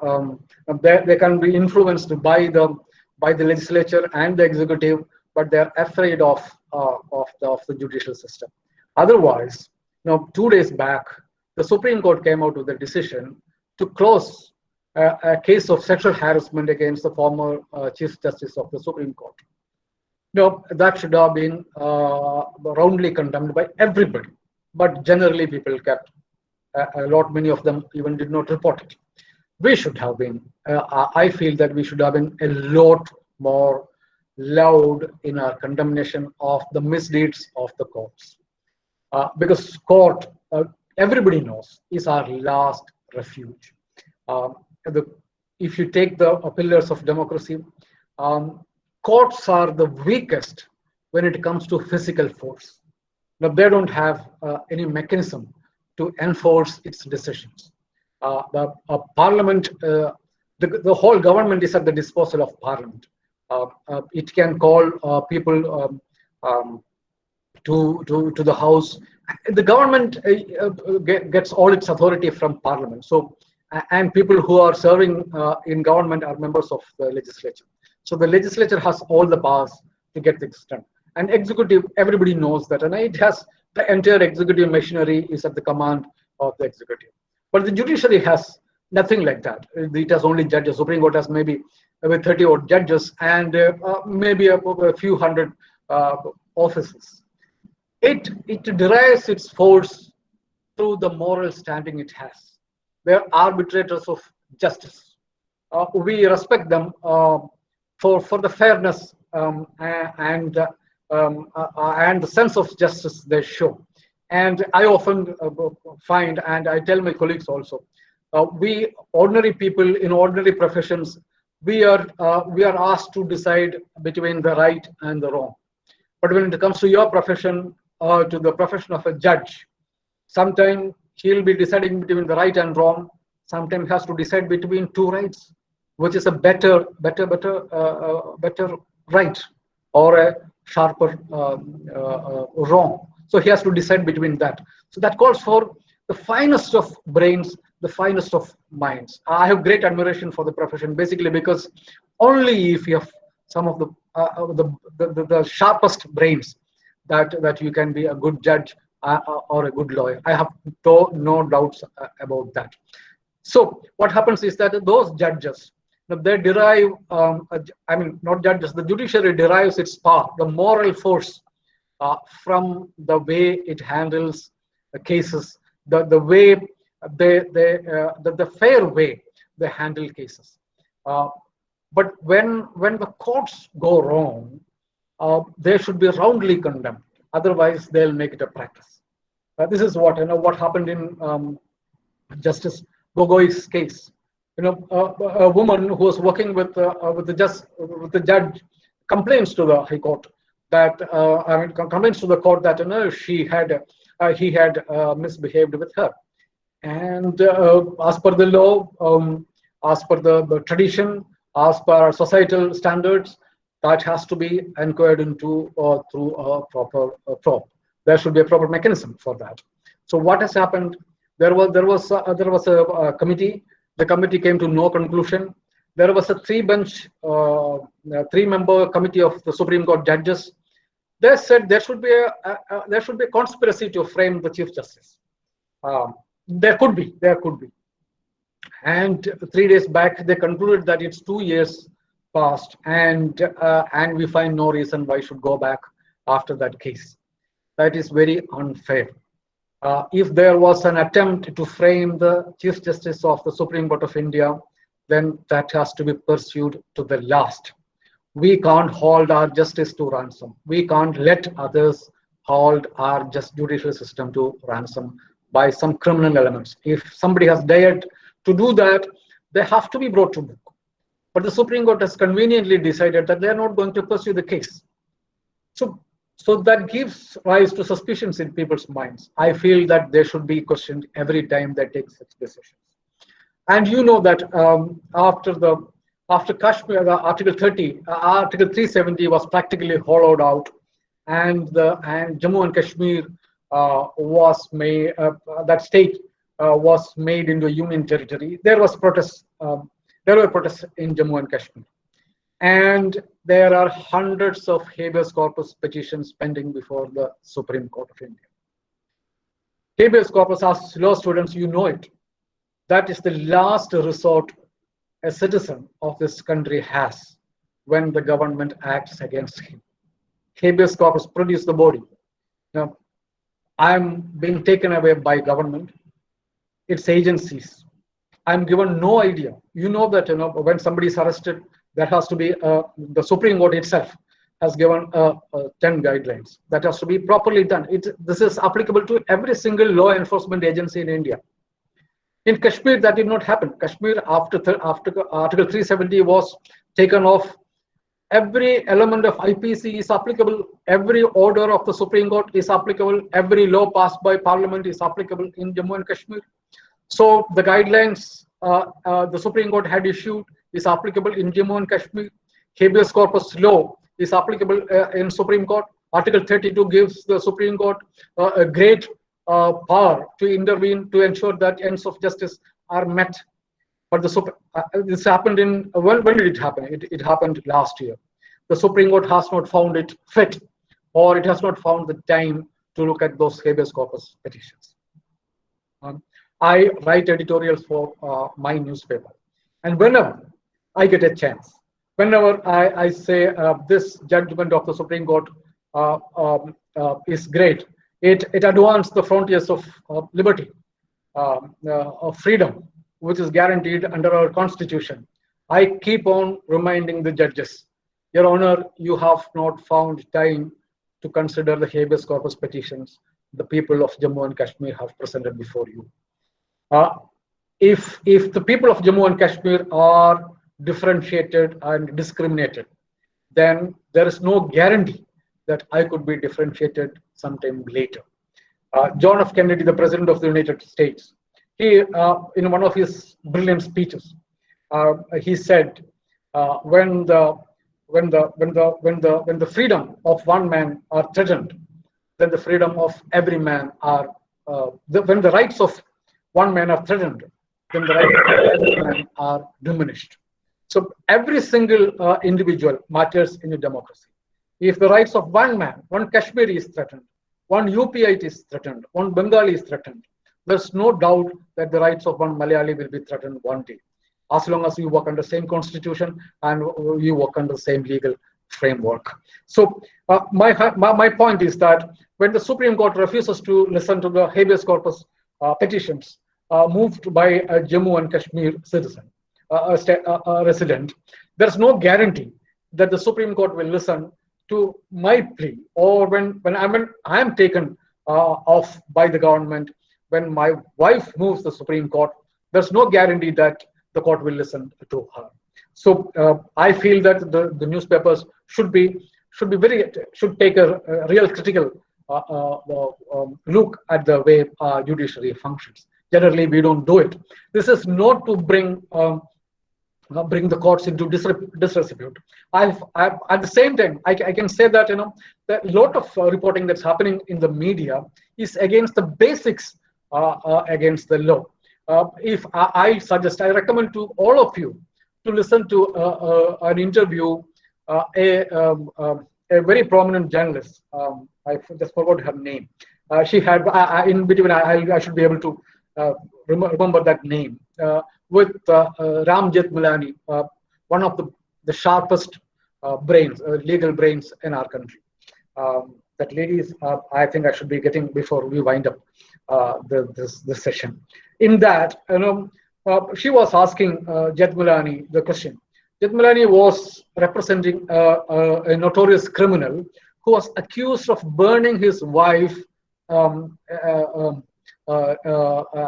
they can be influenced by the legislature and the executive, but they are afraid of the judicial system. Otherwise, 2 days back, the Supreme Court came out with a decision to close a case of sexual harassment against the former Chief Justice of the Supreme Court. That should have been roundly condemned by everybody, but generally people kept many of them even did not report it. We should have been, I feel that we should have been a lot more loud in our condemnation of the misdeeds of the courts. Because court, everybody knows, is our last refuge. If you take the pillars of democracy, courts are the weakest when it comes to physical force. Now, they don't have any mechanism to enforce its decisions. The parliament, the whole government is at the disposal of parliament. It can call people to the house. The government gets all its authority from parliament. So, and people who are serving in government are members of the legislature. So the legislature has all the powers to get things done. And executive, everybody knows that, and it has the entire executive machinery is at the command of the executive. But the judiciary has nothing like that. It has only judges. Supreme Court has maybe 30 odd judges and maybe a few hundred offices. It derives its force through the moral standing it has. They are arbitrators of justice. We respect them for the fairness and the sense of justice they show. And I often find, and I tell my colleagues also, we ordinary people in ordinary professions, we are asked to decide between the right and the wrong. But when it comes to your profession, to the profession of a judge, sometimes he'll be deciding between the right and wrong. Sometimes he has to decide between two rights, which is a better right, or a sharper wrong. So he has to decide between that. So that calls for the finest of brains, the finest of minds. I have great admiration for the profession, basically because only if you have some of the sharpest brains that you can be a good judge or a good lawyer. I have no doubts about that. So what happens is that those judges, they derive, not judges, the judiciary derives its power, the moral force from the way it handles the cases, the way the fair way they handle cases. But when the courts go wrong, they should be roundly condemned. Otherwise, they'll make it a practice. This is what happened in Justice Gogoi's case. A woman who was working with the judge complains to the High Court that complains to the court that he had misbehaved with her, and as per the law, as per the tradition, as per our societal standards, that has to be inquired into through a proper probe. There should be a proper mechanism for that. So what has happened? There was a committee. The committee came to no conclusion. There was a three-member committee of the Supreme Court judges. They said there should be a conspiracy to frame the Chief Justice. There could be, And 3 days back, they concluded that it's 2 years past, and we find no reason why should go back after that case. That is very unfair. If there was an attempt to frame the Chief Justice of the Supreme Court of India, then that has to be pursued to the last. We can't hold our justice to ransom. We can't let others hold our just judicial system to ransom by some criminal elements. If somebody has dared to do that, they have to be brought to book. But the Supreme Court has conveniently decided that they are not going to pursue the case. So that gives rise to suspicions in people's minds. I feel that they should be questioned every time they take such decisions. And you know that after Kashmir, the Article 30, Article 370 was practically hollowed out, and Jammu and Kashmir was made, that state was made into a union territory. There were protests in Jammu and Kashmir, and there are hundreds of habeas corpus petitions pending before the Supreme Court of India. Habeas corpus, as law students, you know it. That is the last resort a citizen of this country has when the government acts against him. Habeas corpus produce the body. Now, I'm being taken away by government, its agencies. I'm given no idea. You know that when somebody is arrested, there has to be the Supreme Court itself has given 10 guidelines that has to be properly done. This is applicable to every single law enforcement agency in India. In Kashmir, that did not happen. Kashmir, after Article 370 was taken off, every element of IPC is applicable. Every order of the Supreme Court is applicable. Every law passed by Parliament is applicable in Jammu and Kashmir. So the guidelines the Supreme Court had issued is applicable in Jammu and Kashmir. Habeas corpus law is applicable in Supreme Court. Article 32 gives the Supreme Court a great power to intervene to ensure that ends of justice are met. But this happened in, when did it happen? It happened last year. The Supreme Court has not found it fit, or it has not found the time to look at those habeas corpus petitions. I write editorials for my newspaper, and whenever I get a chance, whenever I say this judgment of the Supreme Court is great, it advanced the frontiers of liberty, of freedom, which is guaranteed under our constitution. I keep on reminding the judges, Your Honor, you have not found time to consider the habeas corpus petitions the people of Jammu and Kashmir have presented before you. If the people of Jammu and Kashmir are differentiated and discriminated, then there is no guarantee that I could be differentiated sometime later. John F. Kennedy, the President of the United States, he, in one of his brilliant speeches, he said, when the freedom of one man are threatened, then the freedom of every man are, when the rights of one man are threatened, then the rights of every man are diminished. So every single individual matters in a democracy. If the rights of one man, one Kashmiri is threatened, one UPite is threatened, one Bengali is threatened, there's no doubt that the rights of one Malayali will be threatened one day, as long as you work under the same constitution and you work under the same legal framework. So my point is that when the Supreme Court refuses to listen to the habeas corpus petitions moved by a Jammu and Kashmir citizen, a resident, there's no guarantee that the Supreme Court will listen to my plea, or when I am taken off by the government, when my wife moves the Supreme Court, there's no guarantee that the court will listen to her. So I feel that the newspapers should take a real critical look at the way judiciary functions. Generally, we don't do it. This is not to bring the courts into disrepute. At the same time, I can say that that a lot of reporting that's happening in the media is against the basics, against the law. If I recommend to all of you to listen to an interview a very prominent journalist. I just forgot her name. She had in between. I should be able to remember that name, with Ram Jethmalani, one of the sharpest brains, legal brains in our country. That lady is, I think I should be getting before we wind up this session. In that, she was asking Jethmalani the question. Jethmalani was representing a notorious criminal who was accused of burning his wife um, uh, um,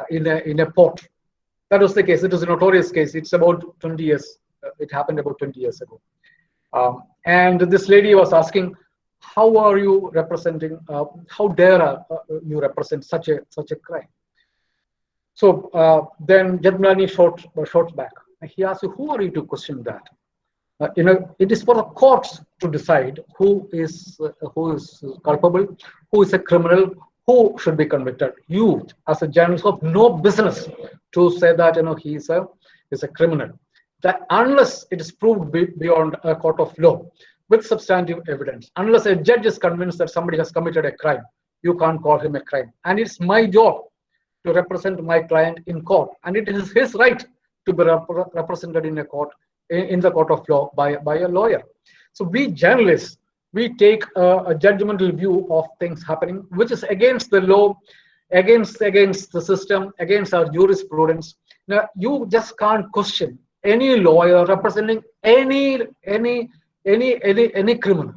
in a port. That was the case. It was a notorious case. It's about 20 years. It happened about 20 years ago. And this lady was asking, how are you representing, how dare you represent such a crime? So then Jadmani shot back. He asked, who are you to question that? It is for the courts to decide who is culpable, who is a criminal, who should be convicted. You, as a journalist, have no business to say that he is a criminal. That unless it is proved beyond a court of law with substantive evidence, unless a judge is convinced that somebody has committed a crime, you can't call him a crime. And it's my job to represent my client in court, and it is his right to be represented in a court, in the court of law by a lawyer. So we journalists, we take a judgmental view of things happening, which is against the law, against the system, against our jurisprudence. Now you just can't question any lawyer representing any criminal.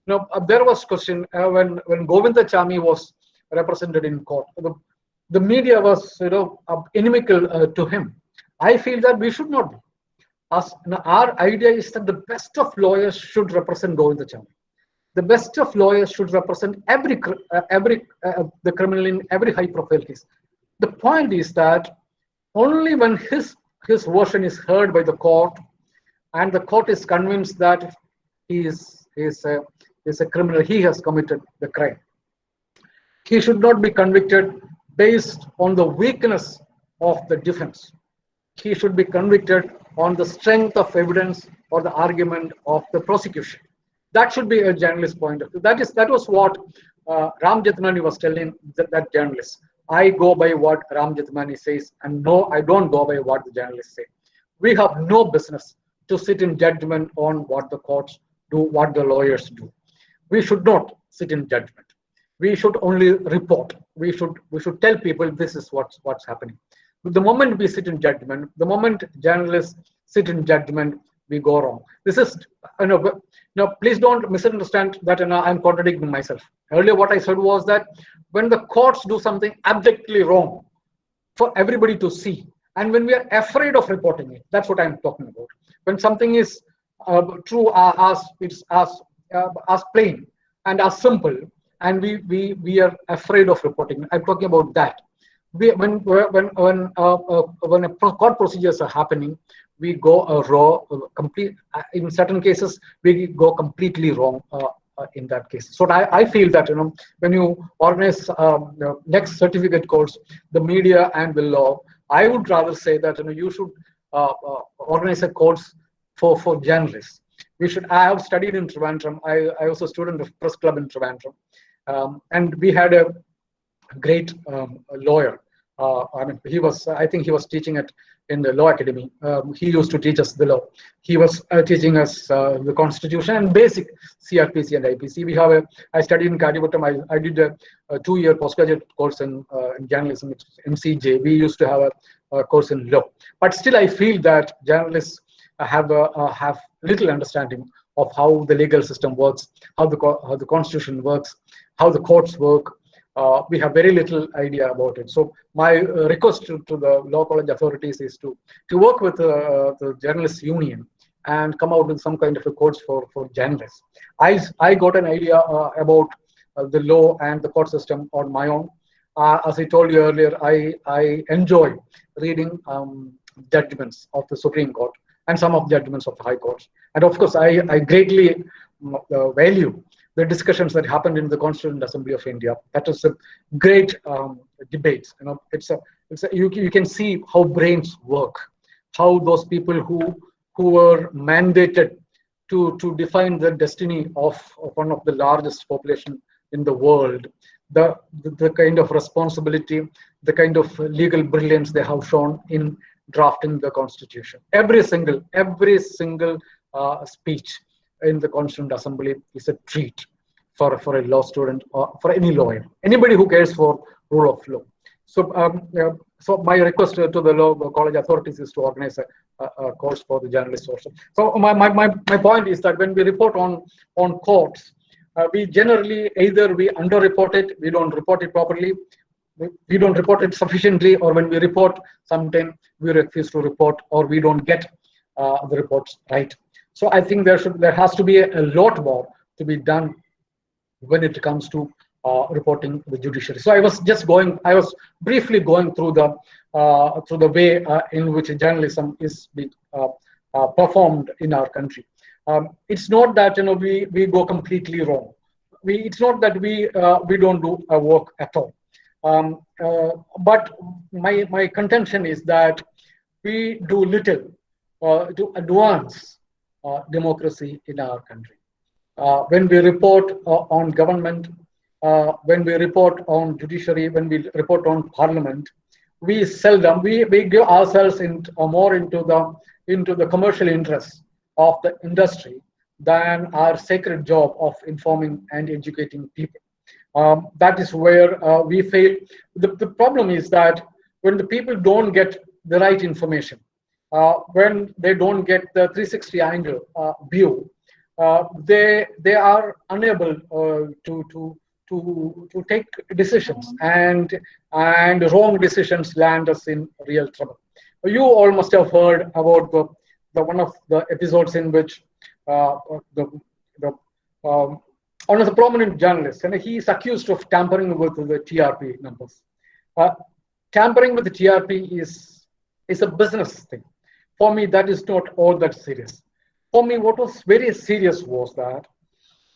There was question when Govinda Chami was represented in court. The media was inimical to him. I feel that we should not be. Our idea is that the best of lawyers should represent Govinda Chami. The best of lawyers should represent the criminal in every high-profile case. The point is that only when his version is heard by the court, and the court is convinced that he is a criminal, he has committed the crime, he should not be convicted based on the weakness of the defense. He should be convicted on the strength of evidence or the argument of the prosecution. That should be a journalist's point of view. That was what Ram Jethmalani was telling that journalist. I go by what Ram Jethmalani says, and no, I don't go by what the journalists say. We have no business to sit in judgment on what the courts do, what the lawyers do. We should not sit in judgment. We should only report. We should tell people this is what's happening. The moment we sit in judgment, the moment journalists sit in judgment, we go wrong. This is, please don't misunderstand that I'm contradicting myself. Earlier, what I said was that when the courts do something abjectly wrong for everybody to see, and when we are afraid of reporting it, that's what I'm talking about. When something is true as plain and as simple, and we are afraid of reporting. I'm talking about that. When court procedures are happening, we go raw, complete. In certain cases, we go completely wrong in that case. So I feel that when you organize next certificate course, the media and the law, I would rather say that you should organize a course for journalists. I have studied in Trivandrum. I was a student of Press Club in Trivandrum, and we had a great lawyer. I think he was teaching in the law academy. He used to teach us the law. He was teaching us the constitution and basic CRPC and IPC. I studied in Kadivattam. I did a 2-year postgraduate course in journalism, MCJ. We used to have a course in law. But still, I feel that journalists have little understanding of how the legal system works, how the constitution works, how the courts work. We have very little idea about it. So my request to the law college authorities is to work with the journalists union and come out with some kind of a course for journalists. I got an idea about the law and the court system on my own. As I told you earlier, I enjoy reading judgments of the Supreme Court and some of judgments of the High Courts. And of course, I greatly value the discussions that happened in the Constituent Assembly of India. That was a great debate. You can see how brains work, how those people who were mandated to define the destiny of one of the largest population in the world, the kind of responsibility, the kind of legal brilliance they have shown in drafting the constitution. Every single speech in the Constituent Assembly is a treat for a law student or for any lawyer, anybody who cares for rule of law. So my request to the law college authorities is to organize a course for the journalists also. So my point is that when we report on courts, we generally either we underreport it, we don't report it properly, we don't report it sufficiently, or when we report, sometimes we refuse to report or we don't get the reports right. So I think there has to be a lot more to be done when it comes to reporting the judiciary. So I was briefly going through the way in which journalism is being performed in our country. It's not that we go completely wrong. It's not that we don't do our work at all. But my contention is that we do little to advance democracy in our country. When we report on government, when we report on judiciary, when we report on parliament, we seldom we give ourselves more into the commercial interests of the industry than our sacred job of informing and educating people. That is where we fail. The problem is that when the people don't get the right information, when they don't get the 360 angle view, they are unable to take decisions, and wrong decisions land us in real trouble. You all must have heard about the one of the episodes in which the one of the prominent journalists, and he is accused of tampering with the TRP numbers. Tampering with the TRP is a business thing. For me, that is not all that serious. For me, what was very serious was that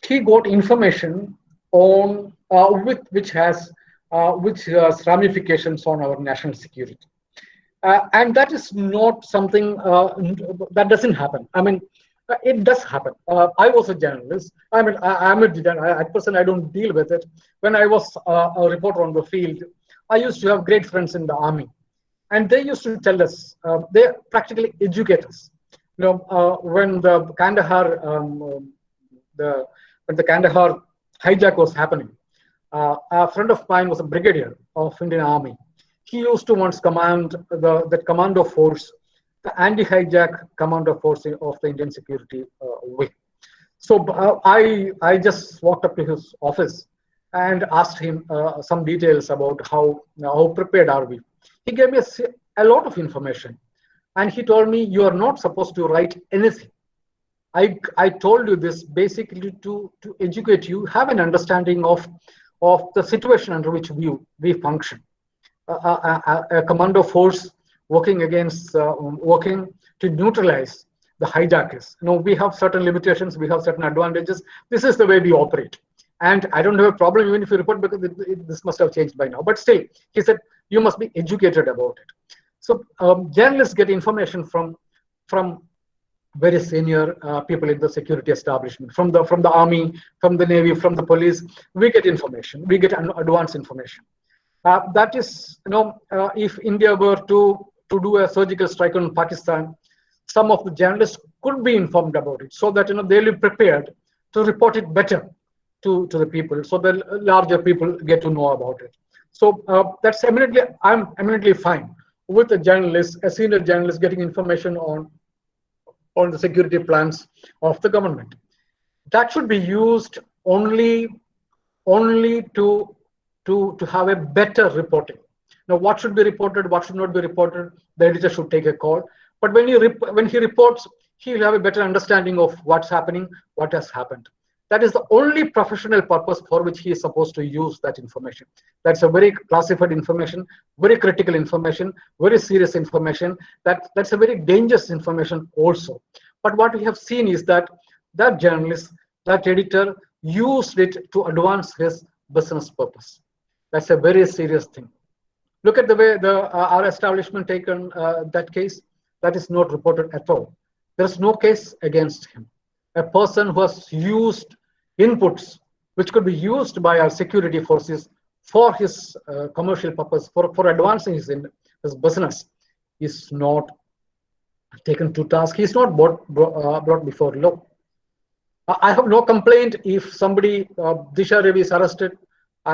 he got information on which has ramifications on our national security, and that is not something that doesn't happen. I mean, it does happen. I was a journalist. I mean, I'm a journalist. At present, I don't deal with it. When I was a reporter on the field, I used to have great friends in the army, and they used to tell us, they practically educate us. When the Kandahar hijack was happening, a friend of mine was a brigadier of Indian Army. He used to once command the commando force, the anti-hijack commando force of the Indian security wing. So I just walked up to his office and asked him some details about how prepared are we. He gave me a lot of information, and he told me, you are not supposed to write anything. I told you this basically to educate you, have an understanding of the situation under which we function. A commando force working to neutralize the hijackers. We have certain limitations, we have certain advantages. This is the way we operate. And I don't have a problem even if you report, because this must have changed by now. But still, he said, you must be educated about it. So journalists get information from very senior people in the security establishment, from the army, from the navy, from the police. We get information. We get advanced information. That is, if India were to do a surgical strike on Pakistan, some of the journalists could be informed about it, so that they'll be prepared to report it better to the people, so the larger people get to know about it. So I'm eminently fine with a senior journalist getting information on the security plans of the government. That should be used only to have a better reporting. Now, what should be reported, what should not be reported, the editor should take a call. But when he reports, he'll have a better understanding of what's happening, what has happened. That is the only professional purpose for which he is supposed to use that information. That's a very classified information, very critical information, very serious information. That's a very dangerous information also. But what we have seen is that journalist, that editor, used it to advance his business purpose. That's a very serious thing. Look at the way our establishment taken that case. That is not reported at all. There is no case against him. A person who has used inputs which could be used by our security forces for his commercial purpose, for advancing his business, is not taken to task. He is not brought before law. I have no complaint if somebody, Disha Ravi is arrested,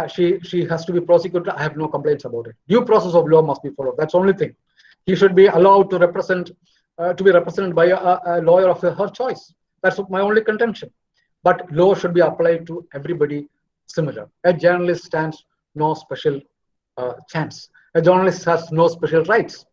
she has to be prosecuted. I have no complaints about it. Due process of law must be followed. That's the only thing. He should be allowed to be represented by a lawyer of her choice. That's my only contention. But law should be applied to everybody similar. A journalist stands no special chance. A journalist has no special rights.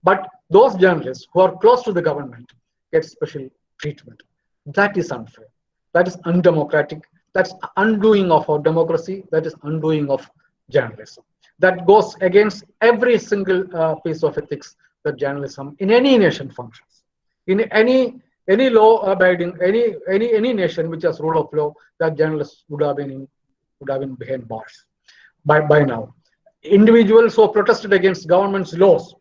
But those journalists who are close to the government get special treatment. That is unfair. That is undemocratic. That's undoing of our democracy. That is undoing of journalism. That goes against every single piece of ethics that journalism in any nation functions. In any law abiding any nation which has rule of law, that journalists would have been behind bars by now. Individuals who protested against government's laws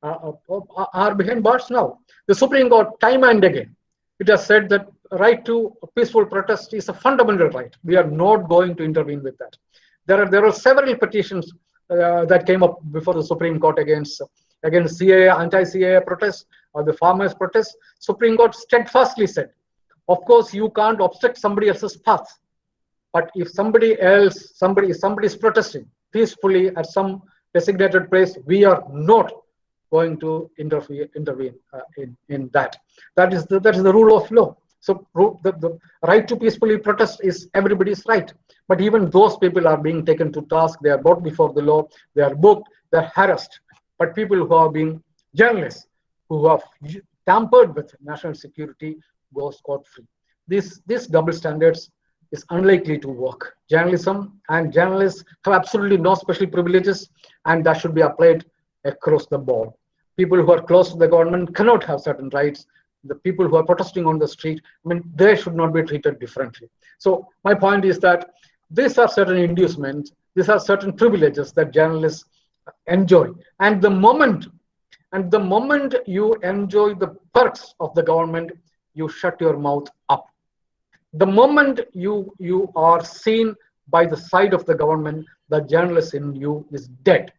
are behind bars now. The Supreme Court, time and again, it has said that right to peaceful protest is a fundamental right. We are not going to intervene with that. There are several petitions that came up before the Supreme Court against CAA, anti-CAA protests or the farmers' protests. Supreme Court steadfastly said, of course, you can't obstruct somebody else's path. But if somebody is protesting peacefully at some designated place, we are not going to intervene in that. That is the rule of law. So the right to peacefully protest is everybody's right. But even those people are being taken to task. They are brought before the law. They are booked. They are harassed. But people who are being journalists, who have tampered with national security, go scot-free. This double standards is unlikely to work. Journalism and journalists have absolutely no special privileges, and that should be applied across the board. People who are close to the government cannot have certain rights. The people who are protesting on the street, they should not be treated differently. So my point is that these are certain inducements, these are certain privileges that journalists enjoy. And the moment you enjoy the perks of the government, you shut your mouth up. The moment you are seen by the side of the government, the journalist in you is dead.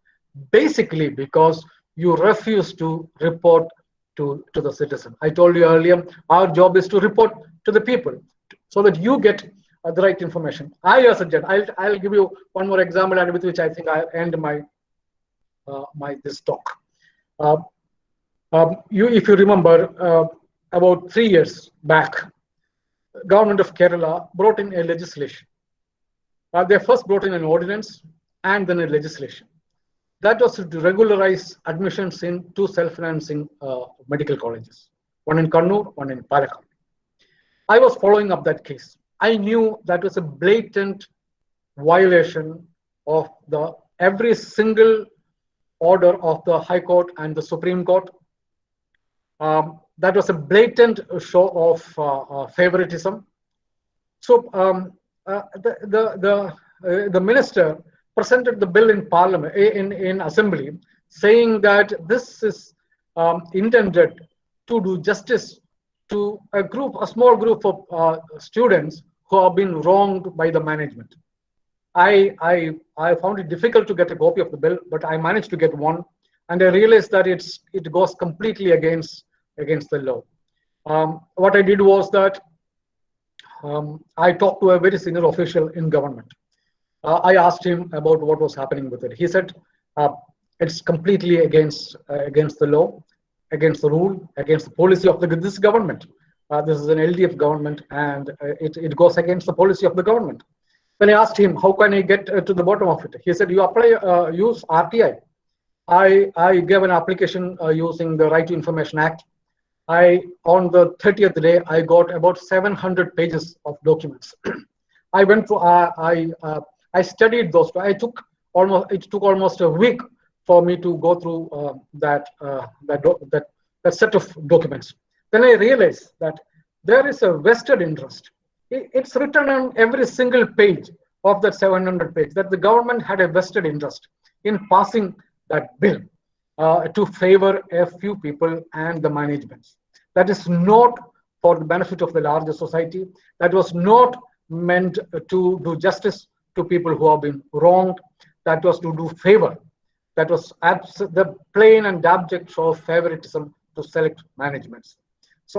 Basically because you refuse to report to the citizen. I told you earlier, our job is to report to the people so that you get the right information. As a judge, I'll give you one more example, and with which I think I'll end my this talk. If you remember, about 3 years back, government of Kerala brought in a legislation. They first brought in an ordinance and then a legislation. That was to regularize admissions in 2 self-financing medical colleges, one in Kannur, one in Palakkad. I was following up that case. I knew that was a blatant violation of every single order of the High Court and the Supreme Court. That was a blatant show of favoritism. So the minister presented the bill in Parliament, in Assembly, saying that this is intended to do justice to a small group of students who have been wronged by the management. I found it difficult to get a copy of the bill, but I managed to get one, and I realized that it goes completely against the law. What I did was that I talked to a very senior official in government. I asked him about what was happening with it. He said it's completely against the law, against the rule, against the policy of this government. This is an LDF government, and it goes against the policy of the government. When I asked him, how can I get to the bottom of it? He said, you use RTI. I gave an application using the Right to Information Act. On the 30th day, I got about 700 pages of documents. I went through, I studied those. It took almost a week for me to go through that set of documents. Then I realized that there is a vested interest. It's written on every single page of that 700 pages that the government had a vested interest in passing that bill to favor a few people and the managements. That is not for the benefit of the larger society. That was not meant to do justice to people who have been wronged. that was to do favor. That was the plain and abject show of favoritism to select managements. So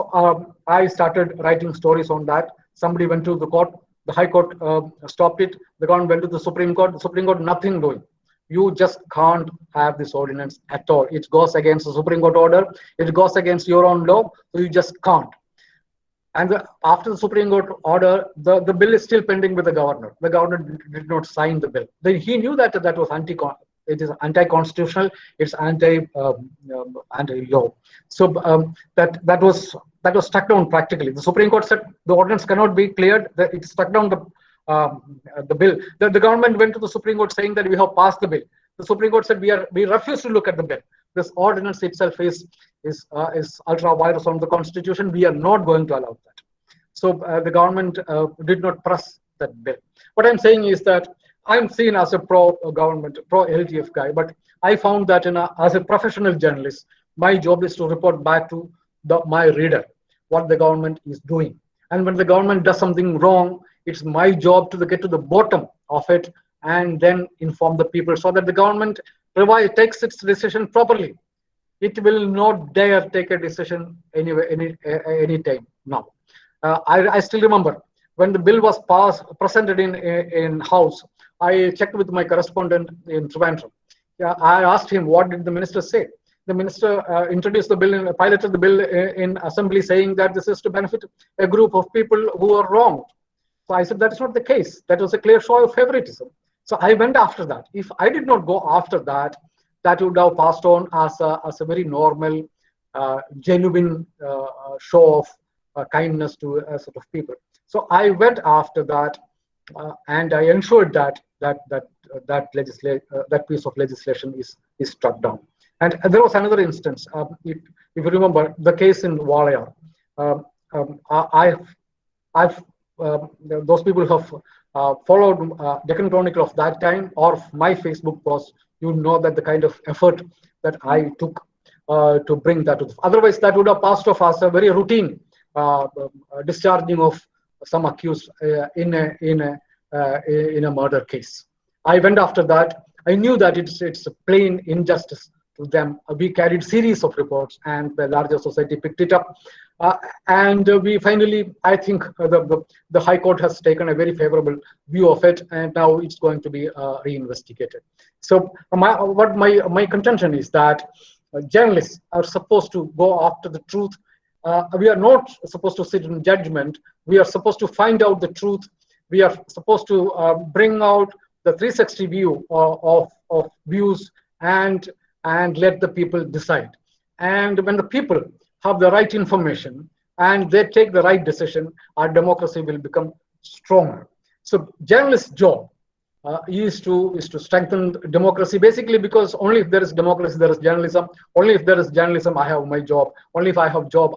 I started writing stories on that. Somebody went to the court. The High Court stopped it. The government went to the Supreme Court. The Supreme Court, nothing doing. You just can't have this ordinance at all. It goes against the Supreme Court order. It goes against your own law. So you just can't. And after the Supreme Court order, the bill is still pending with the governor. The governor did not sign the bill. He knew that that was it is anti-constitutional. It's anti-law. So that was struck down practically. The Supreme Court said the ordinance cannot be cleared. It struck down the bill. The government went to the Supreme Court saying that we have passed the bill. The Supreme Court said we refuse to look at the bill. This ordinance itself is ultra virus on the Constitution. We are not going to allow that. So the government did not press that bill. What I'm saying is that I'm seen as a pro-government, pro-LGF guy, but I found that as a professional journalist, my job is to report back to my reader what the government is doing. And when the government does something wrong, it's my job to get to the bottom of it and then inform the people so that the government takes its decision properly. It will not dare take a decision any time now. I still remember when the bill was presented in House. I checked with my correspondent in Trivandrum. I asked him, what did the minister say? The minister introduced the bill, piloted the bill in assembly, saying that this is to benefit a group of people who are wronged. So I said, that is not the case. That was a clear show of favoritism. So I went after that. If I did not go after that, that would have passed on as a very normal, genuine show of kindness to a set of people. So I went after that, and I ensured that piece of legislation is struck down. And there was another instance. If you remember the case in Walayar, those people who have followed Deccan Chronicle of that time or my Facebook post, you know that the kind of effort that I took to bring that to. Otherwise, that would have passed off as a very routine discharging of some accused in a murder case. I went after that. I knew that it's a plain injustice to them. We carried series of reports, and the larger society picked it up. And we finally, I think, the High Court has taken a very favorable view of it, and now it's going to be reinvestigated. So my contention is that journalists are supposed to go after the truth. We are not supposed to sit in judgment. We are supposed to find out the truth. We are supposed to bring out the 360 view of views and let the people decide. And when the people have the right information and they take the right decision, our democracy will become stronger. So journalists' job is to strengthen democracy, basically because only if there is democracy, there is journalism. Only if there is journalism, I have my job. Only if I have job,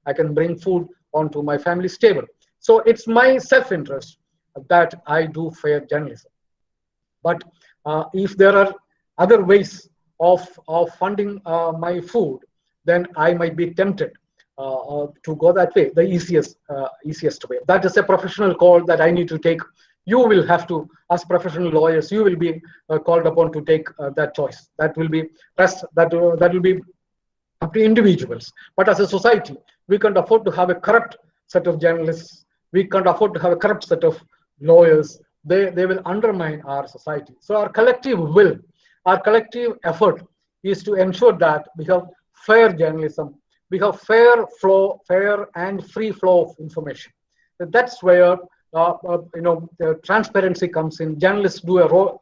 I can bring food onto my family's table. So it's my self-interest that I do fair journalism. But if there are other ways of funding my food, then I might be tempted to go that way, the easiest way. That is a professional call that I need to take. You will have to, as professional lawyers, you will be called upon to take that choice. That will be up to individuals. But as a society, we can't afford to have a corrupt set of journalists. We can't afford to have a corrupt set of lawyers. They will undermine our society. So our collective will, our collective effort is to ensure that we have fair journalism, we have fair and free flow of information. That's where the transparency comes in. Journalists do a role.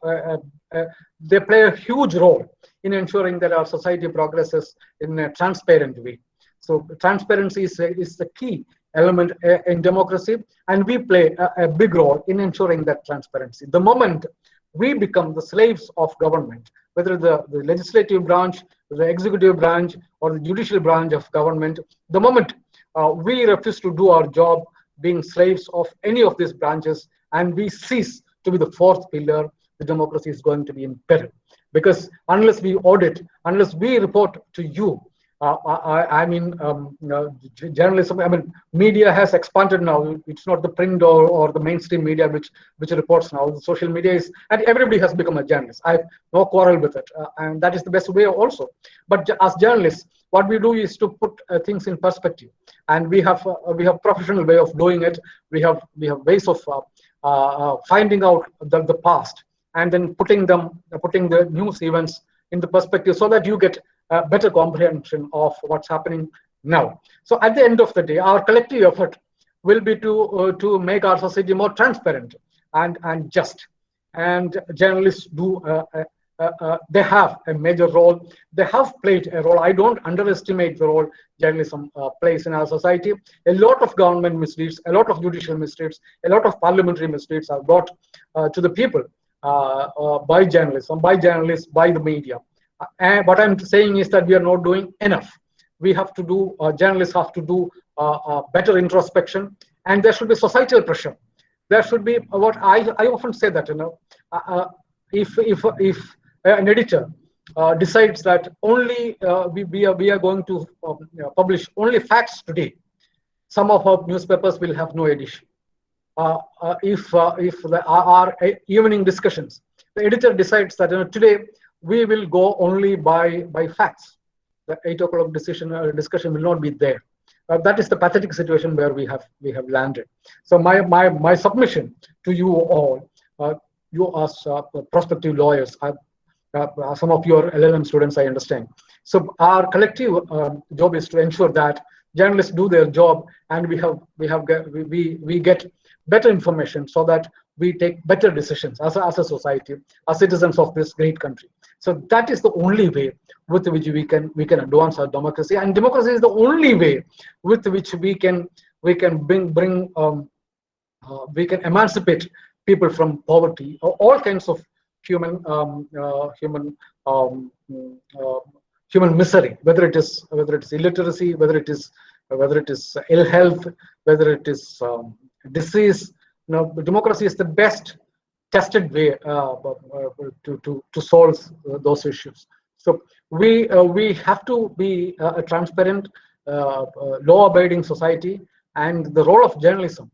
They play a huge role in ensuring that our society progresses in a transparent way. So transparency is the key element in democracy, and we play a big role in ensuring that transparency. The moment we become the slaves of government, whether the legislative branch, the executive branch, or the judicial branch of government, the moment we refuse to do our job being slaves of any of these branches and we cease to be the fourth pillar, the democracy is going to be in peril. Because unless we audit, unless we report to you Journalism. I mean, media has expanded now. It's not the print or the mainstream media which reports now. The social media is, and everybody has become a journalist. I have no quarrel with it, and that is the best way also. But as journalists, what we do is to put things in perspective, and we have professional way of doing it. We have ways of finding out the past and then putting the news events into perspective so that you get a better comprehension of what's happening now. So at the end of the day, our collective effort will be to make our society more transparent and just. And journalists they have a major role. They have played a role. I don't underestimate the role journalism plays in our society. A lot of government misdeeds, a lot of judicial misdeeds, a lot of parliamentary misdeeds are brought to the people by journalism, by journalists, by the media. And what I'm saying is that we are not doing enough. We have to do, journalists have to do better introspection, and there should be societal pressure. There should be what I often say that, if an editor decides that only we are going to publish only facts today, some of our newspapers will have no edition. If our evening discussions, the editor decides that today we will go only by facts, the 8 o'clock discussion will not be there. That is the pathetic situation where we have landed. So my submission to you all, you as prospective lawyers, some of your LLM students, I understand. So our collective job is to ensure that journalists do their job, and we get better information so that we take better decisions as a society, as citizens of this great country. So that is the only way with which we can advance our democracy, and democracy is the only way with which we can emancipate people from poverty, or all kinds of human um, uh, human misery, whether it is illiteracy, whether it is ill health, whether it is disease. Democracy is the best tested way to solve those issues. So we have to be a transparent, law-abiding society, and the role of journalism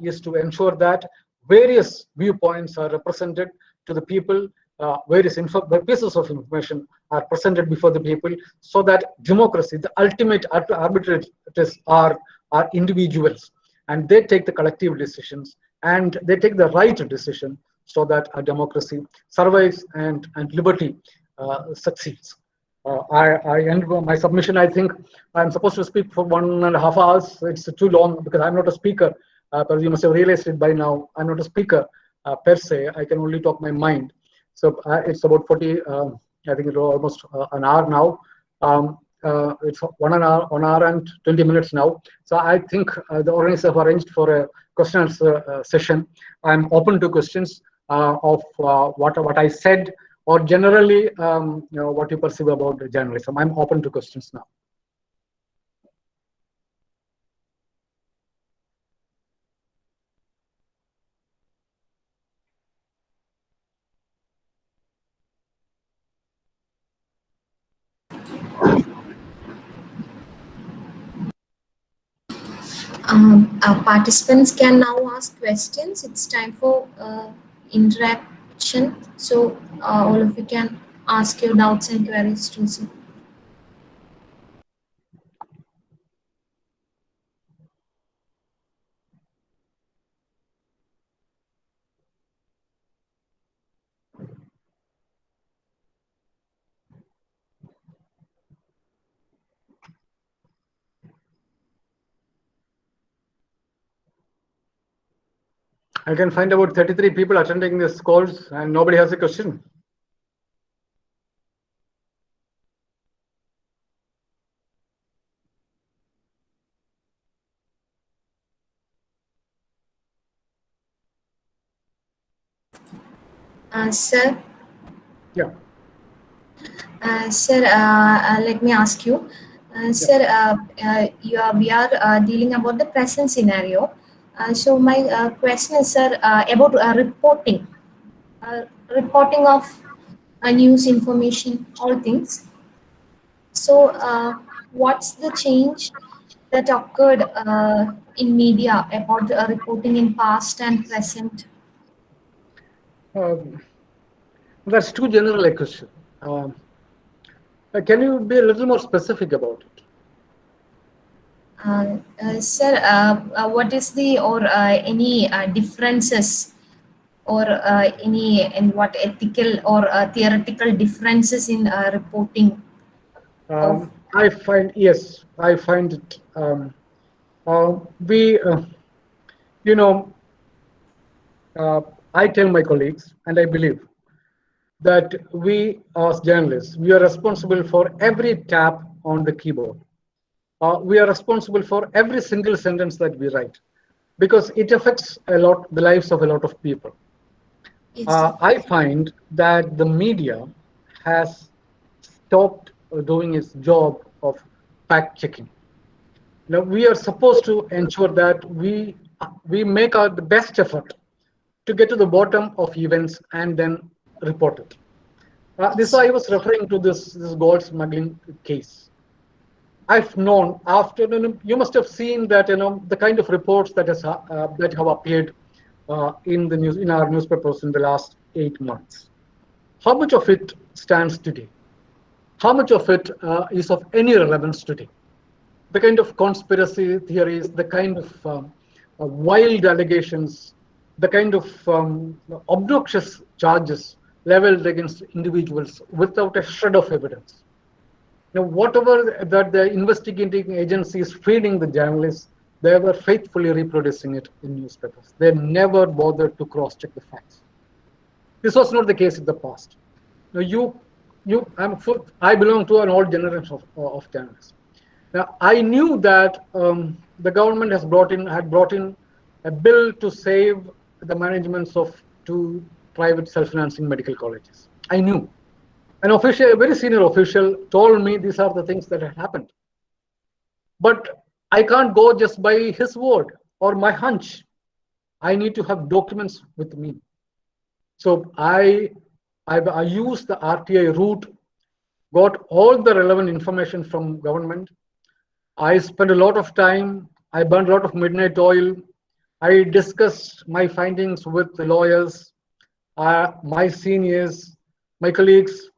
is to ensure that various viewpoints are represented to the people, various pieces of information are presented before the people, so that democracy, the ultimate arbitrators are individuals, and they take the collective decisions, and they take the right decision, so that our democracy survives and liberty succeeds. I end my submission. I think I'm supposed to speak for 1.5 hours. It's too long because I'm not a speaker. But you must have realized it by now. I'm not a speaker per se. I can only talk my mind. So it's about 40. I think it's almost an hour now. It's 1 hour and 20 minutes now. So I think the organizers have arranged for a questions session. I'm open to questions of what I said, or generally what you perceive about journalism. I'm open to questions now. Our participants can now ask questions. It's time for interaction. So all of you can ask your doubts and queries to see. I can find about 33 people attending this course, and nobody has a question. Sir? Yeah. Sir, let me ask you. Sir, we are dealing about the present scenario. So my question is, sir, about reporting of news information, all things. What's the change that occurred in media about reporting in past and present? Um, that's too general a question. Um, can you be a little more specific about it? Sir, what is the or any differences or any and what ethical or theoretical differences in reporting of? I find, yes, I find it. We, you know, uh, I tell my colleagues, and I believe that we as journalists, we are responsible for every tap on the keyboard. We are responsible for every single sentence that we write because it affects a lot the lives of a lot of people. Yes, sir. I find that the media has stopped doing its job of fact checking. Now we are supposed to ensure that we make our the best effort to get to the bottom of events and then report it. This is Yes. why I was referring to this gold smuggling case. I've known after, you must have seen that, the kind of reports that have appeared in the news in our newspapers in the last 8 months. How much of it stands today? How much of it is of any relevance today? The kind of conspiracy theories, the kind of wild allegations, the kind of obnoxious charges leveled against individuals without a shred of evidence. Now, whatever that the investigating agency is feeding the journalists, they were faithfully reproducing it in newspapers. They never bothered to cross-check the facts. This was not the case in the past. Now, I belong to an old generation of journalists. Now, I knew that the government had brought in a bill to save the managements of two private self-financing medical colleges. I knew. An official, a very senior official, told me these are the things that had happened. But I can't go just by his word or my hunch. I need to have documents with me. So I used the RTI route, got all the relevant information from government. I spent a lot of time. I burned a lot of midnight oil. I discussed my findings with the lawyers, my seniors, my colleagues.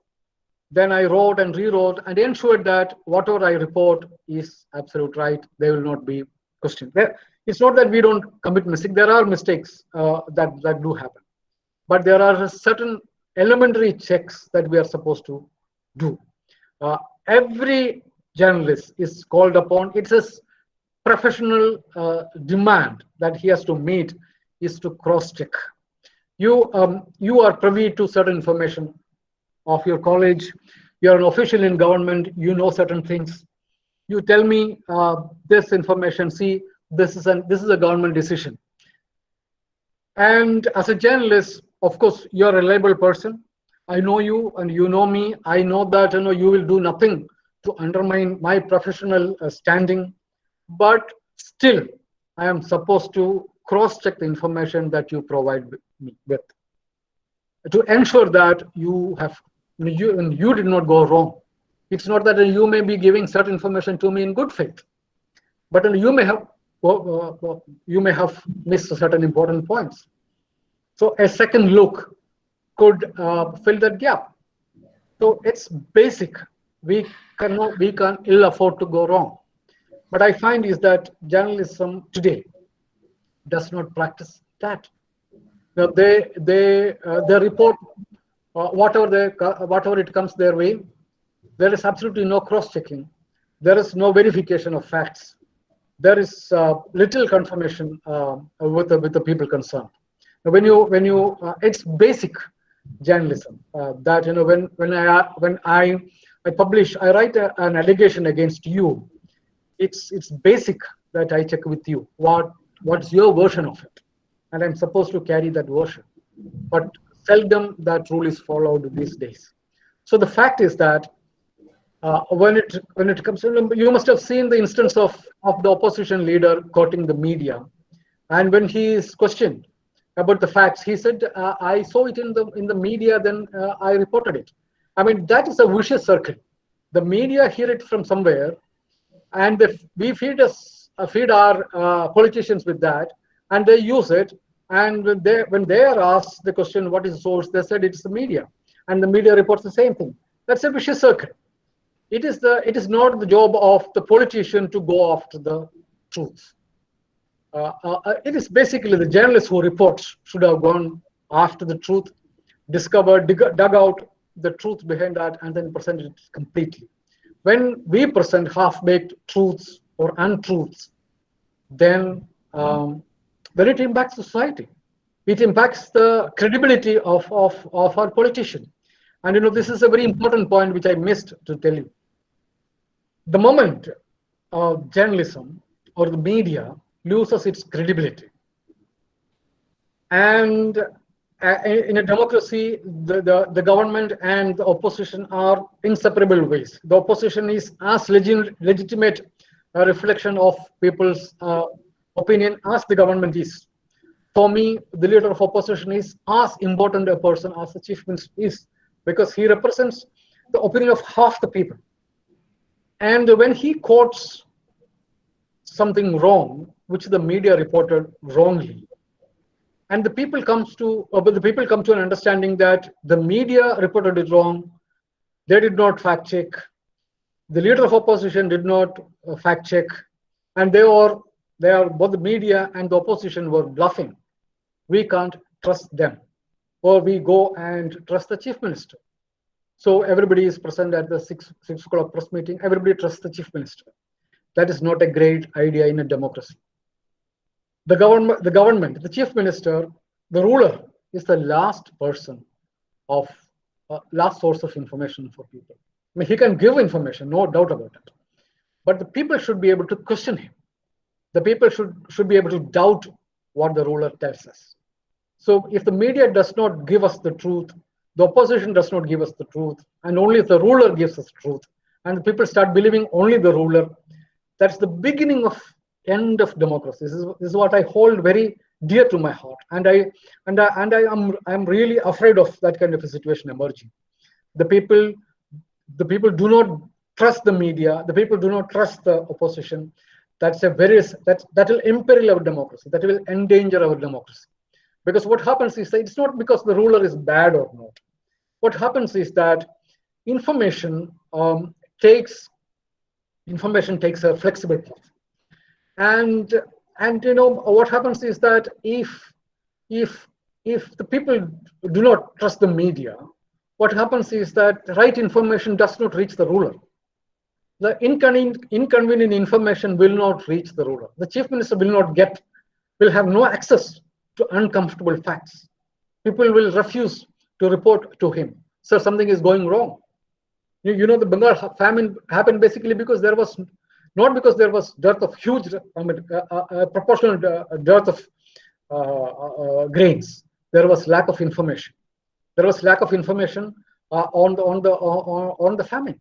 Then I wrote and rewrote and ensured that whatever I report is absolute right. They will not be questioned. It's not that we don't commit mistakes. There are mistakes that do happen, but there are certain elementary checks that we are supposed to do. Every journalist is called upon. It's a professional demand that he has to meet is to cross-check. You are privy to certain information of your college. You're an official in government. You know certain things. You tell me this information. See, this is a government decision. And as a journalist, of course, you're a reliable person. I know you and you know me. I know that you will do nothing to undermine my professional standing. But still, I am supposed to cross-check the information that you provide me with to ensure that you did not go wrong. It's not that you may be giving certain information to me in good faith, but you may have missed certain important points. So a second look could fill that gap. So it's basic. We can ill afford to go wrong. But I find is that journalism today does not practice that. Now they report whatever it comes their way. There is absolutely no cross-checking. There is no verification of facts. There is little confirmation with the people concerned. When you it's basic journalism that when I write an allegation against you, it's basic that I check with you what's your version of it, and I'm supposed to carry that version. But seldom that rule is followed these days. So the fact is that when it comes to, you must have seen the instance of the opposition leader quoting the media, and when he is questioned about the facts, he said, "I saw it in the media, then I reported it." I mean, that is a vicious circle. The media hear it from somewhere, and we feed our politicians with that, and they use it. And when they are asked the question, what is the source, they said it's the media, and the media reports the same thing. That's a vicious circle. It is not the job of the politician to go after the truth. It is basically the journalist who reports should have gone after the truth, discovered, dug out the truth behind that, and then presented it completely. When we present half-baked truths or untruths, then then it impacts society. It impacts the credibility of our politician. And this is a very important point which I missed to tell you. The moment journalism or the media loses its credibility, and in a democracy, the government and the opposition are inseparable ways. The opposition is as legitimate a reflection of people's opinion as the government is. For me, the leader of opposition is as important a person as the chief minister is, because he represents the opinion of half the people. And when he quotes something wrong, which the media reported wrongly, and the people come to an understanding that the media reported it wrong, they did not fact check, the leader of opposition did not fact check, and both the media and the opposition were bluffing. We can't trust them, or we go and trust the chief minister. So everybody is present at the 6 o'clock press meeting. Everybody trusts the chief minister. That is not a great idea in a democracy. The government, the chief minister, the ruler is the last person of last source of information for people. I mean, he can give information, no doubt about it. But the people should be able to question him. The people should be able to doubt what the ruler tells us. So if the media does not give us the truth, the opposition does not give us the truth, and only if the ruler gives us truth, and the people start believing only the ruler, that's the beginning of end of democracy. This is what I hold very dear to my heart, and I'm really afraid of that kind of a situation emerging. The people do not trust the media. The people do not trust the opposition. That will imperil our democracy. That will endanger our democracy. Because what happens is that it's not because the ruler is bad or not. What happens is that information takes a flexible path, and what happens is that if the people do not trust the media, what happens is that right information does not reach the ruler. The inconvenient information will not reach the ruler. The chief minister will have no access to uncomfortable facts. People will refuse to report to him, sir, something is going wrong. The Bengal famine happened basically because there was dearth of huge, proportional dearth of grains. There was lack of information. There was lack of information on the famine.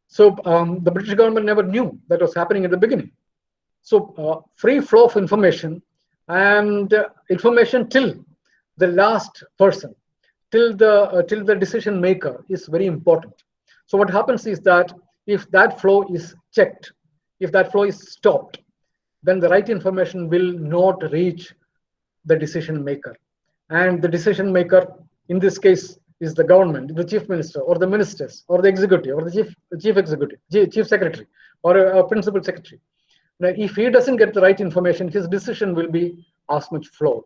So the British government never knew that was happening in the beginning. So free flow of information, and information till the last person, till the decision maker, is very important. So what happens is that if that flow is checked, if that flow is stopped, then the right information will not reach the decision maker. And the decision maker in this case is the government, the chief minister, or the ministers, or the executive, or the chief secretary, or a principal secretary. Now, if he doesn't get the right information, his decision will be as much flawed.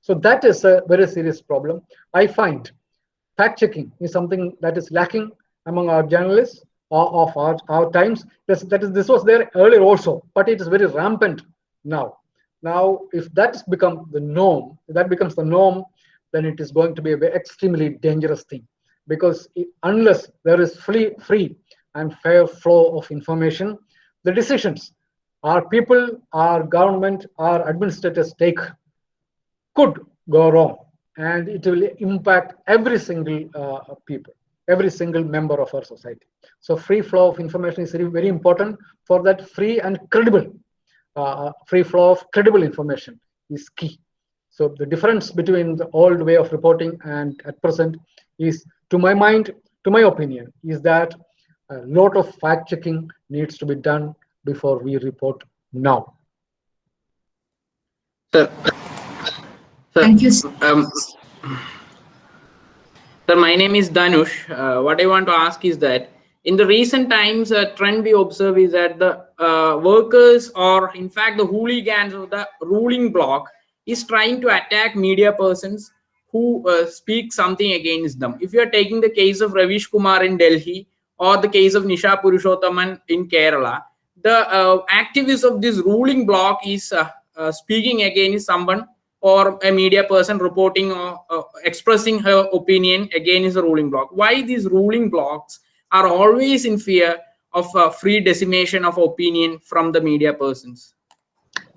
So that is a very serious problem. I find fact checking is something that is lacking among our journalists of our times. This was there earlier also, but it is very rampant now. Now, if that becomes the norm, then it is going to be an extremely dangerous thing, because unless there is free and fair flow of information, the decisions our people, our government, our administrators take could go wrong, and it will impact every single people, every single member of our society. So free flow of information is very important. For that, free flow of credible information is key. So the difference between the old way of reporting and at present is, to my mind, to my opinion, is that A lot of fact checking needs to be done before we report now. Sir, sir, Thank you, sir. um, sir, my name is Danush. What I want to ask is that in the recent times, a trend we observe is that the workers, or in fact the hooligans of the ruling bloc, is trying to attack media persons who speak something against them. If you are taking the case of Ravish Kumar in Delhi or the case of Nisha Purushothaman in Kerala, the activists of this ruling bloc is speaking against someone or a media person reporting or expressing her opinion against the ruling bloc. Why these ruling blocs are always in fear of free decimation of opinion from the media persons?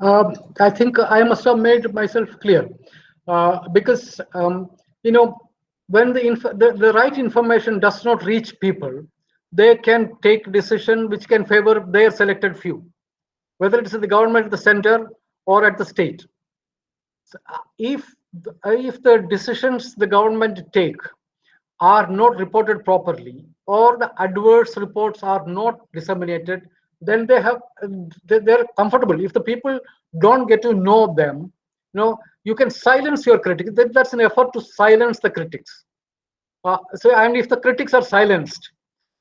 I think I must have made myself clear, because you know, when the right information does not reach people, they can take decision which can favor their selected few, whether it is in the government at the center or at the state. So, if the decisions the government take are not reported properly, or the adverse reports are not disseminated, then they're comfortable. If the people don't get to know them, you can silence your critics. That's an effort to silence the critics. And if the critics are silenced,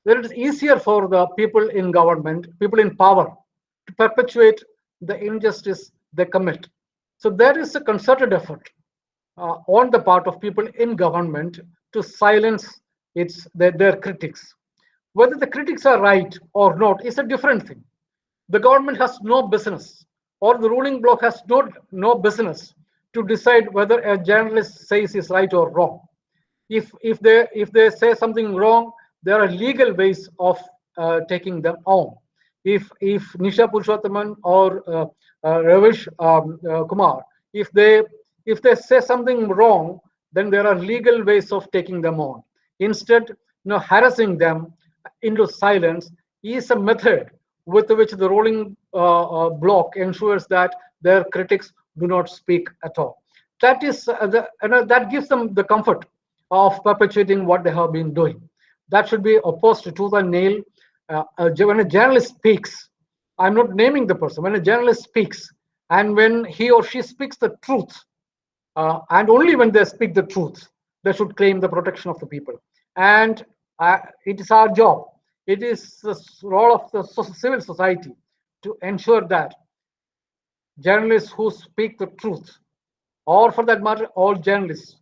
then it is easier for the people in government, people in power, to perpetuate the injustice they commit. So there is a concerted effort on the part of people in government to silence their critics. Whether the critics are right or not is a different thing. The government has no business, or the ruling bloc has no business to decide whether a journalist says is right or wrong. If they say something wrong, there are legal ways of taking them on. If Nisha Purushothaman or Ravish Kumar, if they say something wrong, then there are legal ways of taking them on. Instead, harassing them into silence is a method with which the ruling bloc ensures that their critics do not speak at all. That gives them the comfort of perpetuating what they have been doing. That should be opposed to tooth and nail. When a journalist speaks, I'm not naming the person. When a journalist speaks, and when he or she speaks the truth, and only when they speak the truth, they should claim the protection of the people. And it is our job. It is the role of the civil society to ensure that journalists who speak the truth, or for that matter, all journalists,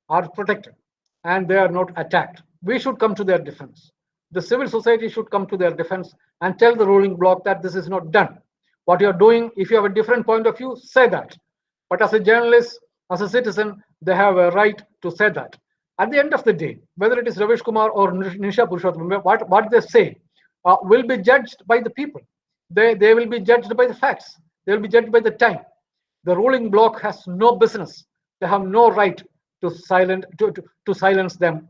are protected and they are not attacked. We should come to their defense. The civil society should come to their defense and tell the ruling bloc that this is not done. What you're doing, if you have a different point of view, say that. But as a journalist, as a citizen, they have a right to say that. At the end of the day, whether it is Ravish Kumar or Nisha Purushothaman, what they say will be judged by the people. They will be judged by the facts. They will be judged by the time. The ruling bloc has no business. They have no right to silence them.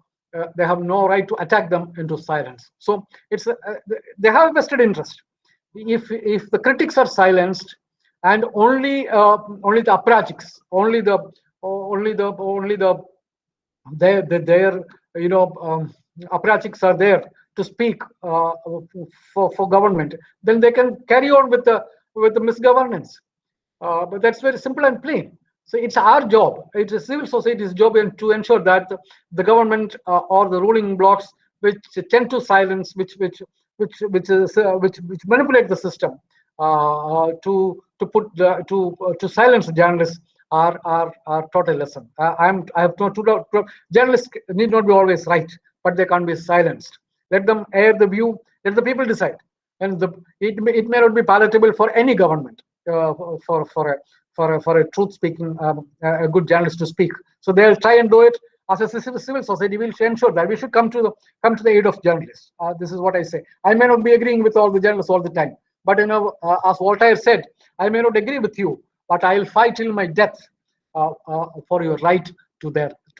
They have no right to attack them into silence. So they have a vested interest. If the critics are silenced, and only the apparatchiks, only the their apparatchiks are there to speak for government, then they can carry on with the misgovernance. But that's very simple and plain. So it's our job, it's a civil society's job to ensure that the government or the ruling blocs, which tend to silence, which manipulate the system to silence journalists, are taught a lesson. I have no doubt journalists need not be always right, but they can't be silenced. Let them air the view. Let the people decide, and it may not be palatable for any government for a truth-speaking, a good journalist to speak. So they'll try and do it. As a civil society, we'll ensure that we should come to the aid of journalists. This is what I say. I may not be agreeing with all the journalists all the time, but as Voltaire said, I may not agree with you, but I'll fight till my death for your right to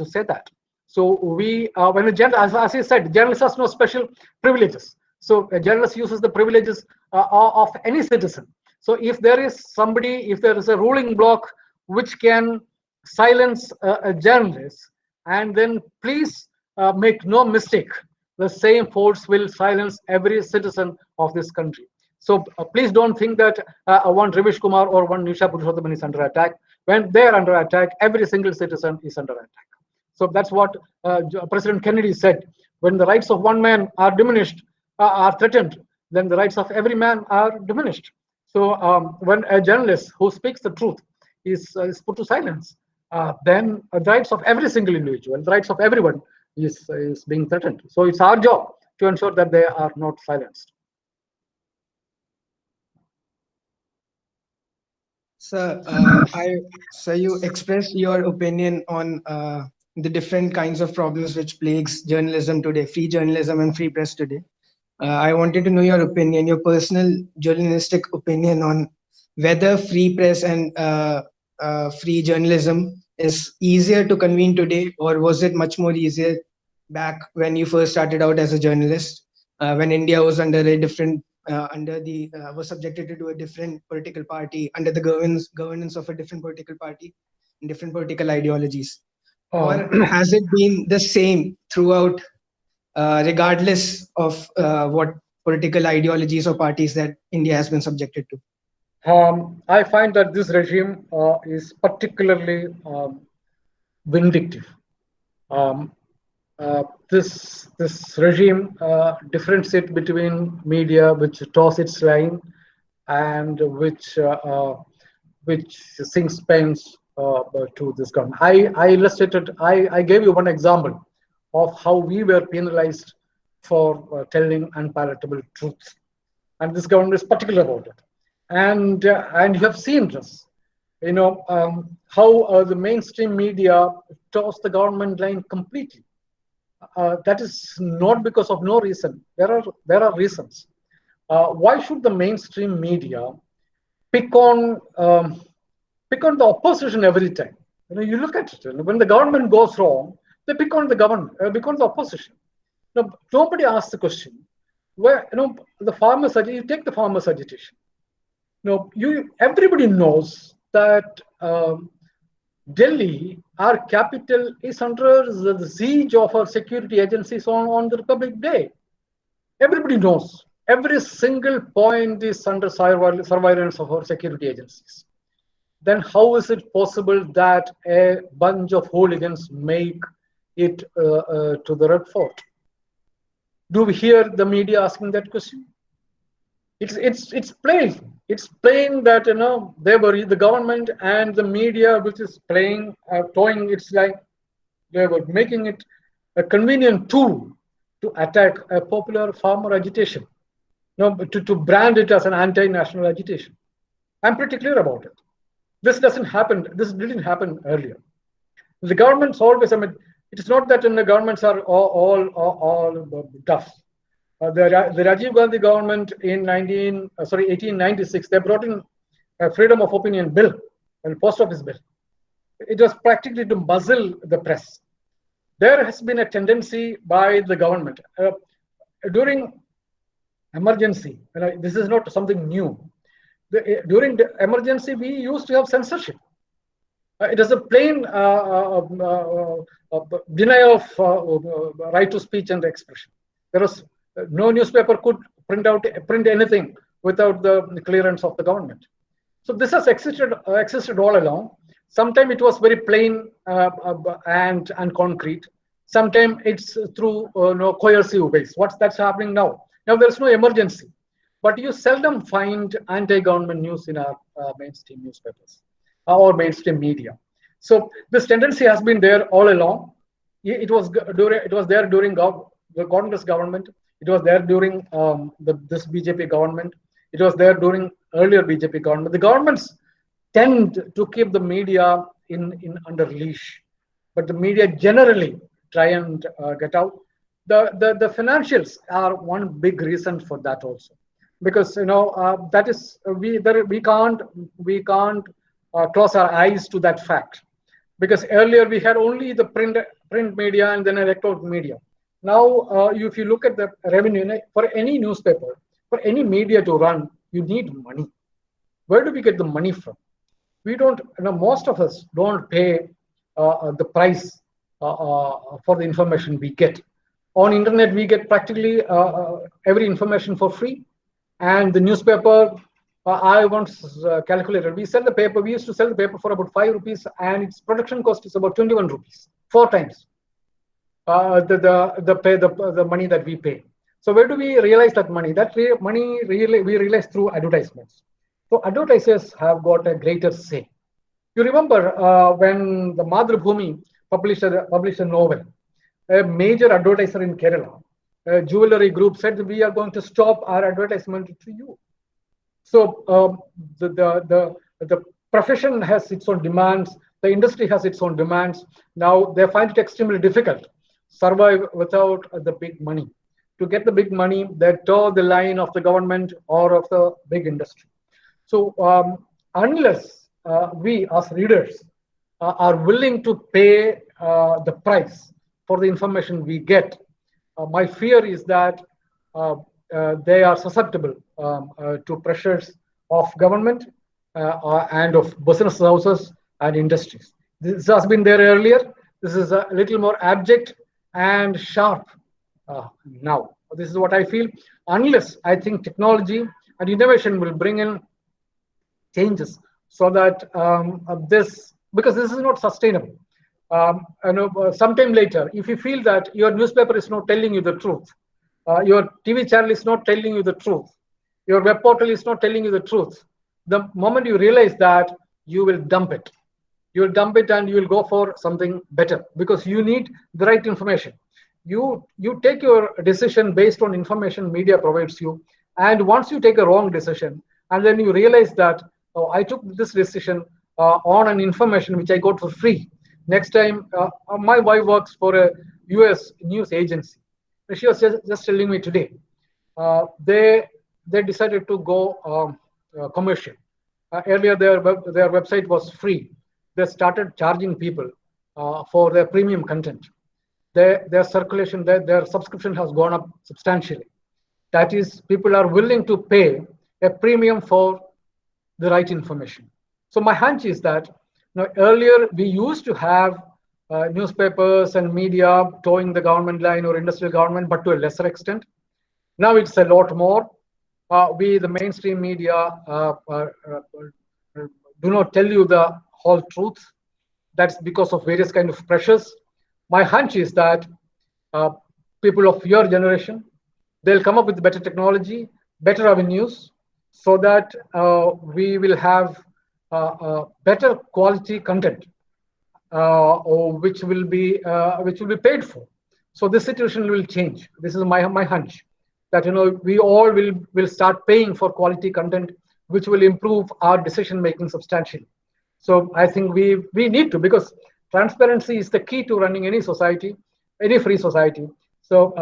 say that. So when as I said, journalist has no special privileges. So a journalist uses the privileges of any citizen. So if there is a ruling bloc which can silence a journalist, and then please make no mistake, the same force will silence every citizen of this country. So please don't think that one Ravish Kumar or one Nisha Purushothaman is under attack. When they are under attack, every single citizen is under attack. So that's what President Kennedy said. When the rights of one man are diminished, are threatened, then the rights of every man are diminished. So when a journalist who speaks the truth is put to silence, then the rights of every single individual, the rights of everyone is being threatened. So it's our job to ensure that they are not silenced. Sir, so you expressed your opinion on the different kinds of problems which plagues journalism today, free journalism and free press today. I wanted to know your opinion, your personal journalistic opinion on whether free press and free journalism is easier to convene today, or was it much more easier back when you first started out as a journalist, when India was under a different was subjected to a different political party, under the governance of a different political party and different political ideologies? Or has it been the same throughout, regardless of what political ideologies or parties that India has been subjected to? I find that this regime is particularly vindictive. Um, this regime differentiates between media which toss its line and which sings pains to this government. I gave you one example of how we were penalized for telling unpalatable truths, and this government is particular about it. And you have seen this, how the mainstream media toss the government line completely. That is not because of no reason. There are reasons. Why should the mainstream media pick on the opposition every time? You look at it. When the government goes wrong, they pick on the government, pick on the opposition. Nobody asks the question. Where the farmers? You take the farmers' agitation. Everybody knows that Delhi, our capital, is under the siege of our security agencies on the Republic Day. Everybody knows. Every single point is under surveillance of our security agencies. Then how is it possible that a bunch of hooligans make it to the Red Fort? Do we hear the media asking that question? It's plain. It's plain that they were the government and the media, which is towing its line. They were making it a convenient tool to attack a popular farmer agitation, to brand it as an anti-national agitation. I'm pretty clear about it. This didn't happen earlier. The governments always. It is not that the governments are all tough. The Rajiv Gandhi government in 1896, they brought in a freedom of opinion bill, a post office bill. It was practically to muzzle the press. There has been a tendency by the government during emergency. This is not something new. During the emergency, we used to have censorship. It is a plain denial of right to speech and expression. There was no newspaper could print anything without the clearance of the government. So this has existed all along. Sometimes it was very plain and concrete. Sometimes it's through coercive ways. That's happening now. Now there's no emergency, but you seldom find anti-government news in our mainstream newspapers or mainstream media. So this tendency has been there all along. It was there during the Congress government. It was there during this BJP government. It was there during earlier BJP government. The governments tend to keep the media in under leash, but the media generally try and get out. The financials are one big reason for that also, because that is we can't close our eyes to that fact, because earlier we had only the print media and then electronic media. Now, if you look at the revenue for any newspaper, for any media to run, you need money. Where do we get the money from? We don't. Most of us don't pay the price for the information we get. On internet, we get practically every information for free. And the newspaper, I once calculated, we used to sell the paper for about 5 rupees, and its production cost is about 21 rupees, 4 times the money that we pay. So where do we realize that money? Money really we realize through advertisements. So advertisers have got a greater say. You remember when the Madhubhumi published a novel, a major advertiser in Kerala, a jewelry group said we are going to stop our advertisement to you. So the profession has its own demands. The industry has its own demands. Now they find it extremely difficult survive without the big money. To get the big money, they toe the line of the government or of the big industry. So unless we as readers are willing to pay the price for the information we get, my fear is that they are susceptible to pressures of government and of business houses and industries. This has been there earlier. This is a little more abject and sharp now. This is what I feel. Unless I think technology and innovation will bring in changes so that because this is not sustainable. Sometime later, if you feel that your newspaper is not telling you the truth, your TV channel is not telling you the truth, your web portal is not telling you the truth, the moment you realize that, you will dump it. You will dump it and you will go for something better because you need the right information. You take your decision based on information media provides you, and once you take a wrong decision and then you realize that, oh, I took this decision on an information which I got for free. Next time, my wife works for a US news agency. She was just telling me today, they decided to go commercial. Earlier, their website was free. They started charging people for their premium content. Their circulation, their subscription has gone up substantially. That is, people are willing to pay a premium for the right information. So my hunch is that earlier we used to have newspapers and media towing the government line or industrial government, but to a lesser extent. Now it's a lot more. The mainstream media do not tell you the whole truth. That's because of various kind of pressures. My hunch is that people of your generation, they'll come up with better technology, better avenues, so that we will have better quality content, which will be paid for. So this situation will change. This is my hunch, that we all will start paying for quality content, which will improve our decision making substantially. So I think we need to, because transparency is the key to running any society, any free society. So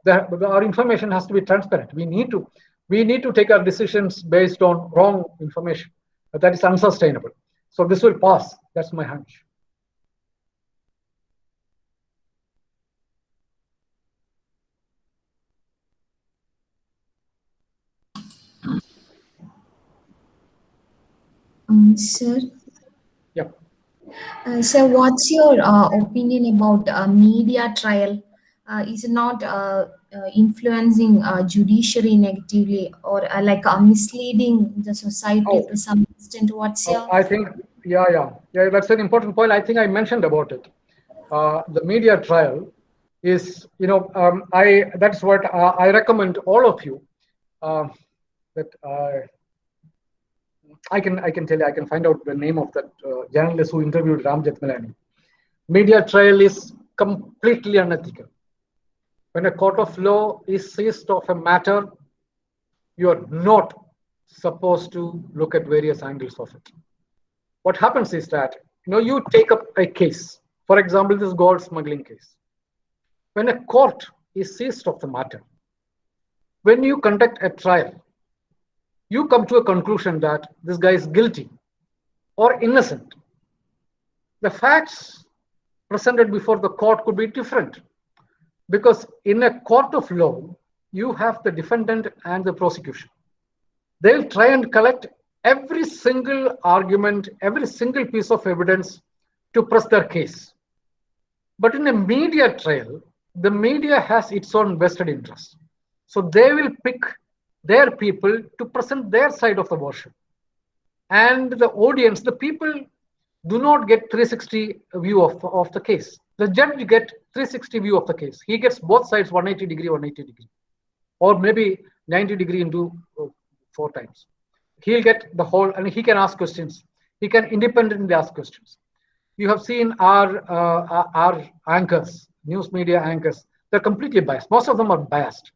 our information has to be transparent. We need to take our decisions based on wrong information. But that is unsustainable. So this will pass. That's my hunch. Sir? Yeah. So what's your opinion about media trial? Is it not influencing judiciary negatively, or misleading the society to some extent? What's your... I think, yeah, that's an important point. I think I mentioned about it. The media trial is, that's what I recommend all of you. That I can tell you, I can find out the name of that journalist who interviewed Ram Jethmalani. Media trial is completely unethical. When a court of law is seized of a matter, you are not supposed to look at various angles of it. What happens is that, you take up a case, for example, this gold smuggling case. When a court is seized of the matter, when you conduct a trial, you come to a conclusion that this guy is guilty or innocent. The facts presented before the court could be different, because in a court of law, you have the defendant and the prosecution. They'll try and collect every single argument, every single piece of evidence to press their case. But in a media trial, the media has its own vested interest. So they will pick their people to present their side of the version. And the audience, the people do not get 360 view of the case. The judge get 360 view of the case. He gets both sides 180 degree, 180 degree, or maybe 90 degree into 4 times. He'll get the whole, and he can ask questions. He can independently ask questions. You have seen our anchors, news media anchors. They're completely biased. Most of them are biased.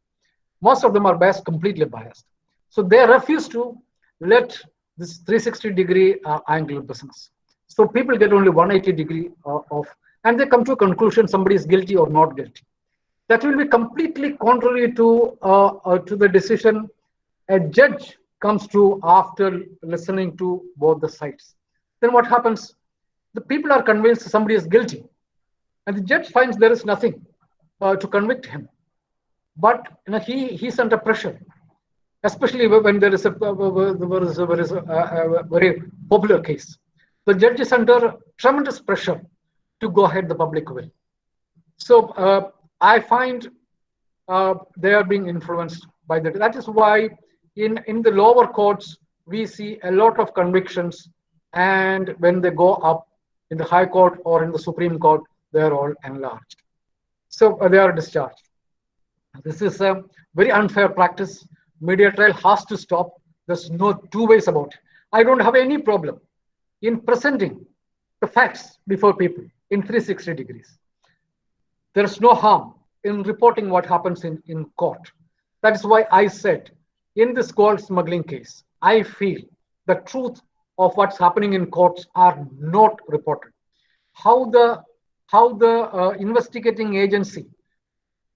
Most of them are biased, completely biased. So they refuse to let this 360 degree angle business. So people get only 180 degree of, and they come to a conclusion somebody is guilty or not guilty. That will be completely contrary to the decision a judge comes to after listening to both the sides. Then what happens? The people are convinced somebody is guilty, and the judge finds there is nothing to convict him. But he's under pressure, especially when there is a very popular case. The judge is under tremendous pressure to go ahead the public will. So I find they are being influenced by that. That is why in the lower courts we see a lot of convictions, and when they go up in the High Court or in the Supreme Court, they are all enlarged. So they are discharged. This is a very unfair practice. Media trial has to stop. There's no two ways about it. I don't have any problem in presenting the facts before people in 360 degrees. There is no harm in reporting what happens in court. That is why I said in this gold smuggling case, I feel the truth of what's happening in courts are not reported. How the investigating agency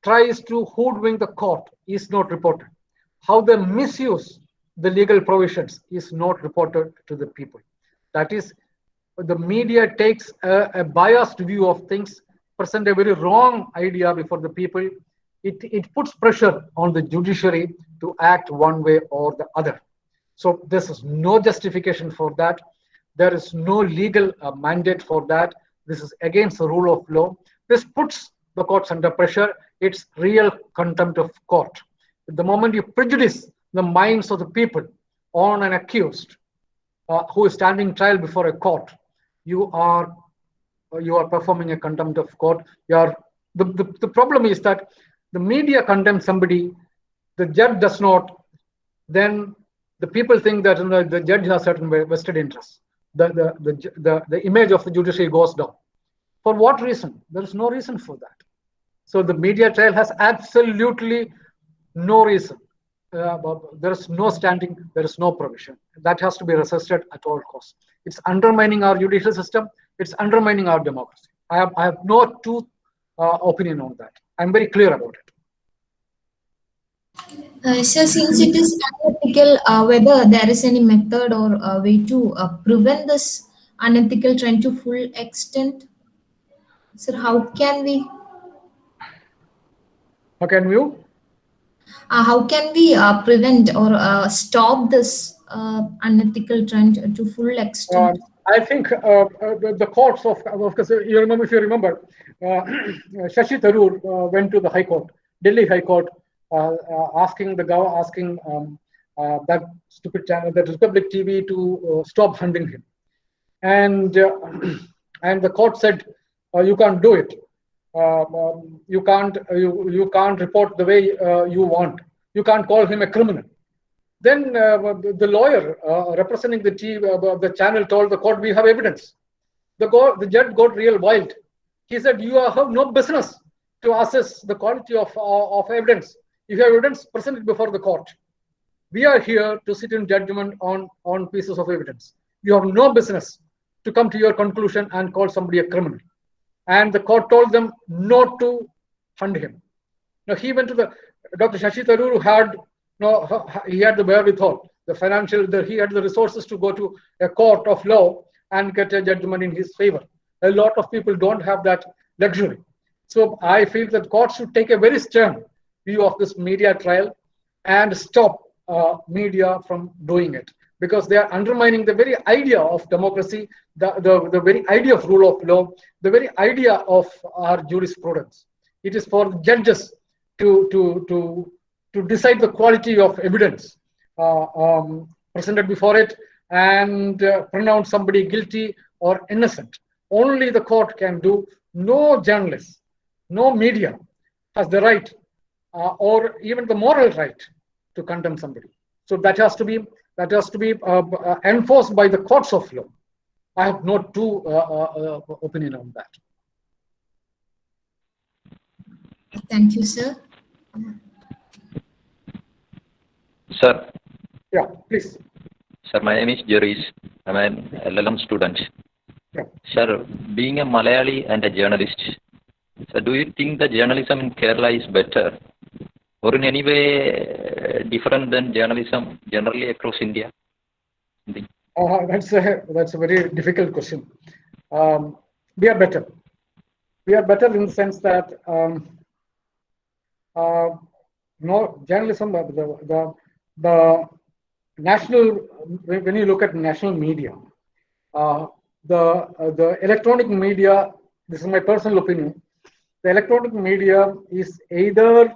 tries to hoodwink the court is not reported. How they misuse the legal provisions is not reported to the people. That is, the media takes a biased view of things, present a very wrong idea before the people. It puts pressure on the judiciary to act one way or the other. So this is no justification for that. There is no legal mandate for that. This is against the rule of law. This puts the courts under pressure. It's real contempt of court. The moment you prejudice the minds of the people on an accused who is standing trial before a court, you are performing a contempt of court. The problem is that the media condemns somebody, the judge does not, then the people think that the judge has certain vested interests. The image of the judiciary goes down. For what reason? There is no reason for that. So the media trial has absolutely no reason. There is no standing, there is no provision. That has to be resisted at all costs. It's undermining our judicial system. It's undermining our democracy. I have no two opinion on that. I'm very clear about it. So since it is unethical, whether there is any method or way to prevent this unethical trend to full extent, sir, how can we prevent or stop this unethical trend to full extent? I think the courts because if you remember, Shashi Tharoor went to the High Court, Delhi High Court, asking that stupid channel, that Republic TV, to stop funding him, and the court said you can't do it. You can't report the way you want. You can't call him a criminal. Then the lawyer representing the channel told the court, we have evidence. The judge got real wild. He said, you have no business to assess the quality of evidence. If you have evidence, present it before the court. We are here to sit in judgment on pieces of evidence. You have no business to come to your conclusion and call somebody a criminal. And the court told them not to fund him. Now he went to Dr. Shashi Tharoor, he had the wherewithal, he had the resources to go to a court of law and get a judgment in his favor. A lot of people don't have that luxury. So I feel that courts should take a very stern view of this media trial and stop media from doing it, because they are undermining the very idea of democracy, the very idea of rule of law, the very idea of our jurisprudence. It is for judges to decide the quality of evidence presented before it and pronounce somebody guilty or innocent. Only the court can do. No journalist, no media has the right or even the moral right to condemn somebody. So that has to be enforced by the courts of law. I have no true opinion on that. Thank you, sir. Sir, Yeah, please. sir, my name is Jerry. I'm an LLM student. Yeah. Sir, being a Malayali and a journalist, sir, do you think the journalism in Kerala is better or in any way different than journalism generally across India? That's a very difficult question. We are better. We are better in the sense that no journalism, the national, when you look at national media, the electronic media, this is my personal opinion, the electronic media is either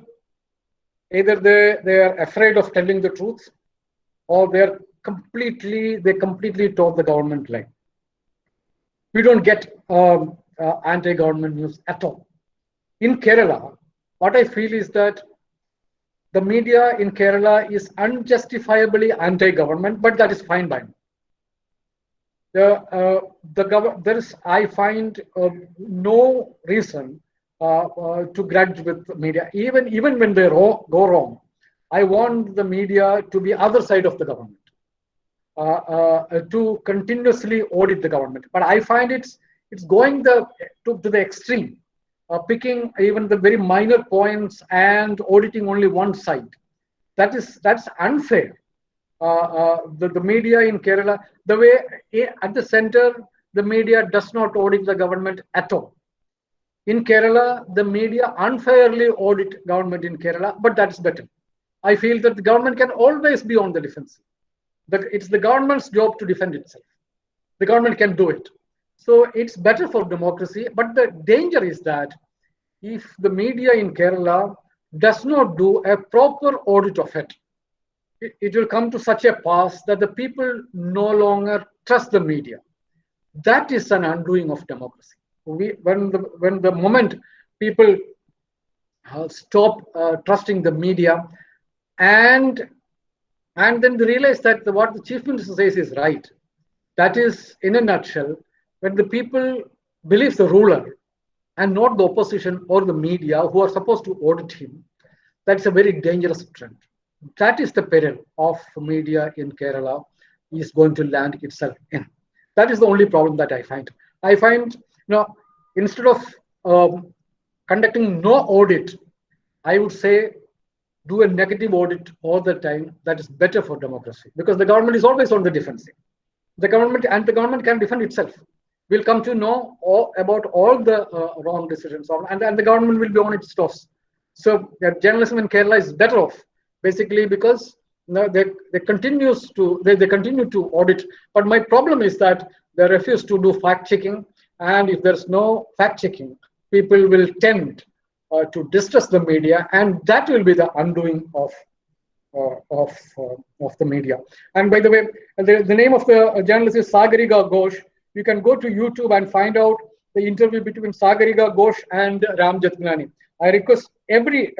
they are afraid of telling the truth, or they completely toward the government line. We don't get anti-government news at all. In Kerala, what I feel is that the media in Kerala is unjustifiably anti-government, but that is fine by me. There is, I find no reason to grudge with the media, even when they go wrong. I want the media to be other side of the government, to continuously audit the government. But I find it's going to the extreme, picking even the very minor points and auditing only one side. That's unfair. The media in Kerala, the way at the center, the media does not audit the government at all. In Kerala, the media unfairly audit government in Kerala, but that's better. I feel that the government can always be on the defensive. But it's the government's job to defend itself. The government can do it. So it's better for democracy. But the danger is that if the media in Kerala does not do a proper audit of it, it will come to such a pass that the people no longer trust the media. That is an undoing of democracy. When the moment people stop trusting the media, and then they realize that what the chief minister says is right. That is, in a nutshell, when the people believe the ruler and not the opposition or the media who are supposed to audit him, that's a very dangerous trend. That is the peril of media in Kerala is going to land itself in. That is the only problem that I find. I find, instead of conducting no audit, I would say do a negative audit all the time. That is better for democracy, because the government is always on the defensive. The government can defend itself. We'll come to know about all the wrong decisions, and the government will be on its toes. So journalism in Kerala is better off, basically, because they continue to audit. But my problem is that they refuse to do fact checking, and if there's no fact checking, people will tend to distrust the media, and that will be the undoing of the media. And by the way, the name of the journalist is Sagariga Ghosh. You can go to YouTube and find out the interview between Sagariga Ghosh and Ram Jethmalani. I request every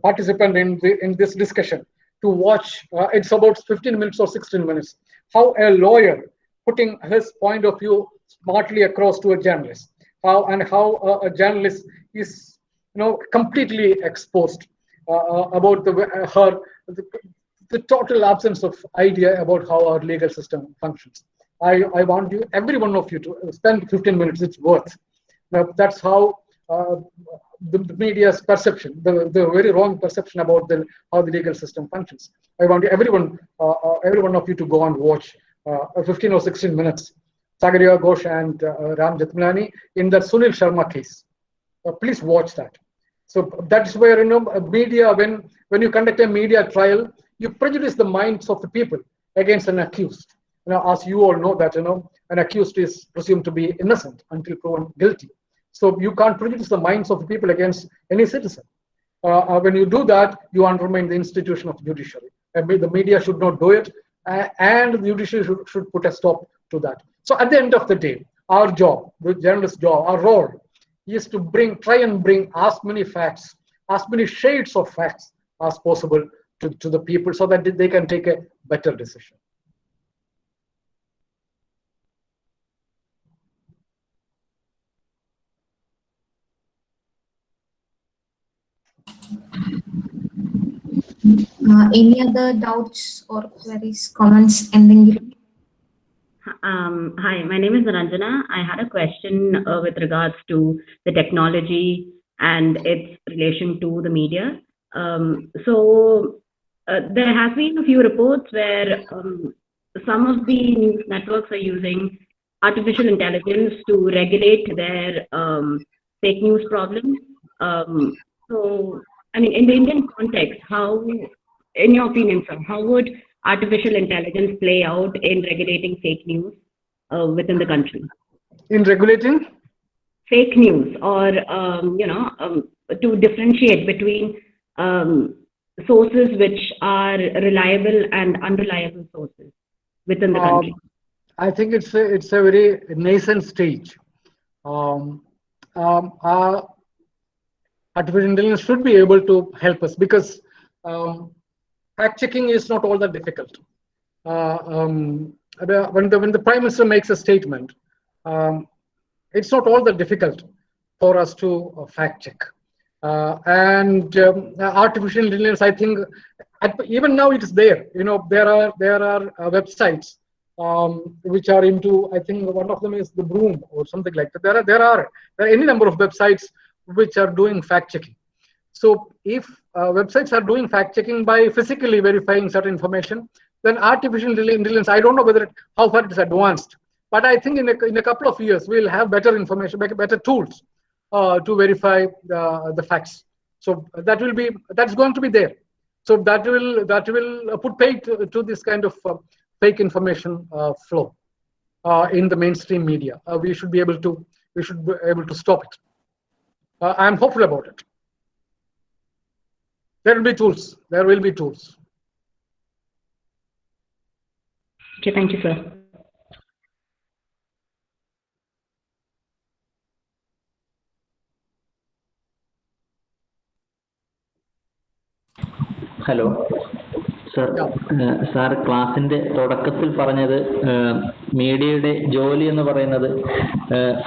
participant in this discussion to watch. It's about 15 minutes or 16 minutes. How a lawyer putting his point of view smartly across to a journalist. How a journalist is completely exposed about the total absence of idea about how our legal system functions. I want every one of you to spend 15 minutes. It's worth. Now, that's how the media's perception, the very wrong perception about how the legal system functions. I want every one of you to go and watch 15 or 16 minutes, Sagariya Ghosh and Ram Jethmalani in the Sunil Sharma case. Please watch that. So that's where media, when you conduct a media trial, you prejudice the minds of the people against an accused. As you all know that an accused is presumed to be innocent until proven guilty. So you can't prejudice the minds of people against any citizen. When you do that, you undermine the institution of judiciary. The media should not do it, and the judiciary should put a stop to that. So at the end of the day, our job, the journalist's job, our role is to try and bring as many facts, as many shades of facts as possible to the people, so that they can take a better decision. Any other doubts or queries, comments, ending? Hi, my name is Ranjana. I had a question with regards to the technology and its relation to the media. There has been a few reports where some of the news networks are using artificial intelligence to regulate their fake news problem. I mean, in the Indian context, how, in your opinion, sir, how would artificial intelligence play out in regulating fake news within the country? In regulating? Fake news, or, to differentiate between sources which are reliable and unreliable sources within the country. I think it's a very nascent stage. Artificial intelligence should be able to help us, because fact checking is not all that difficult. When the Prime Minister makes a statement, it's not all that difficult for us to fact check. Artificial intelligence, I think, even now it is there. There are websites which are into, I think one of them is the Broom or something like that. There are any number of websites which are doing fact checking. So if websites are doing fact checking by physically verifying certain information, then artificial intelligence, I don't know how far it is advanced, but I think in a couple of years we'll have better information, better tools to verify the facts. So that's going to be there. So that will put paid to this kind of fake information flow in the mainstream media. We should be able to stop it. I'm hopeful about it. There will be tools. Okay, thank you, sir. Hello sir, sir ക്ലാസിന്റെ തുടക്കത്തിൽ പറഞ്ഞത് മീഡിയയുടെ ജോലി എന്ന് പറയുന്നത്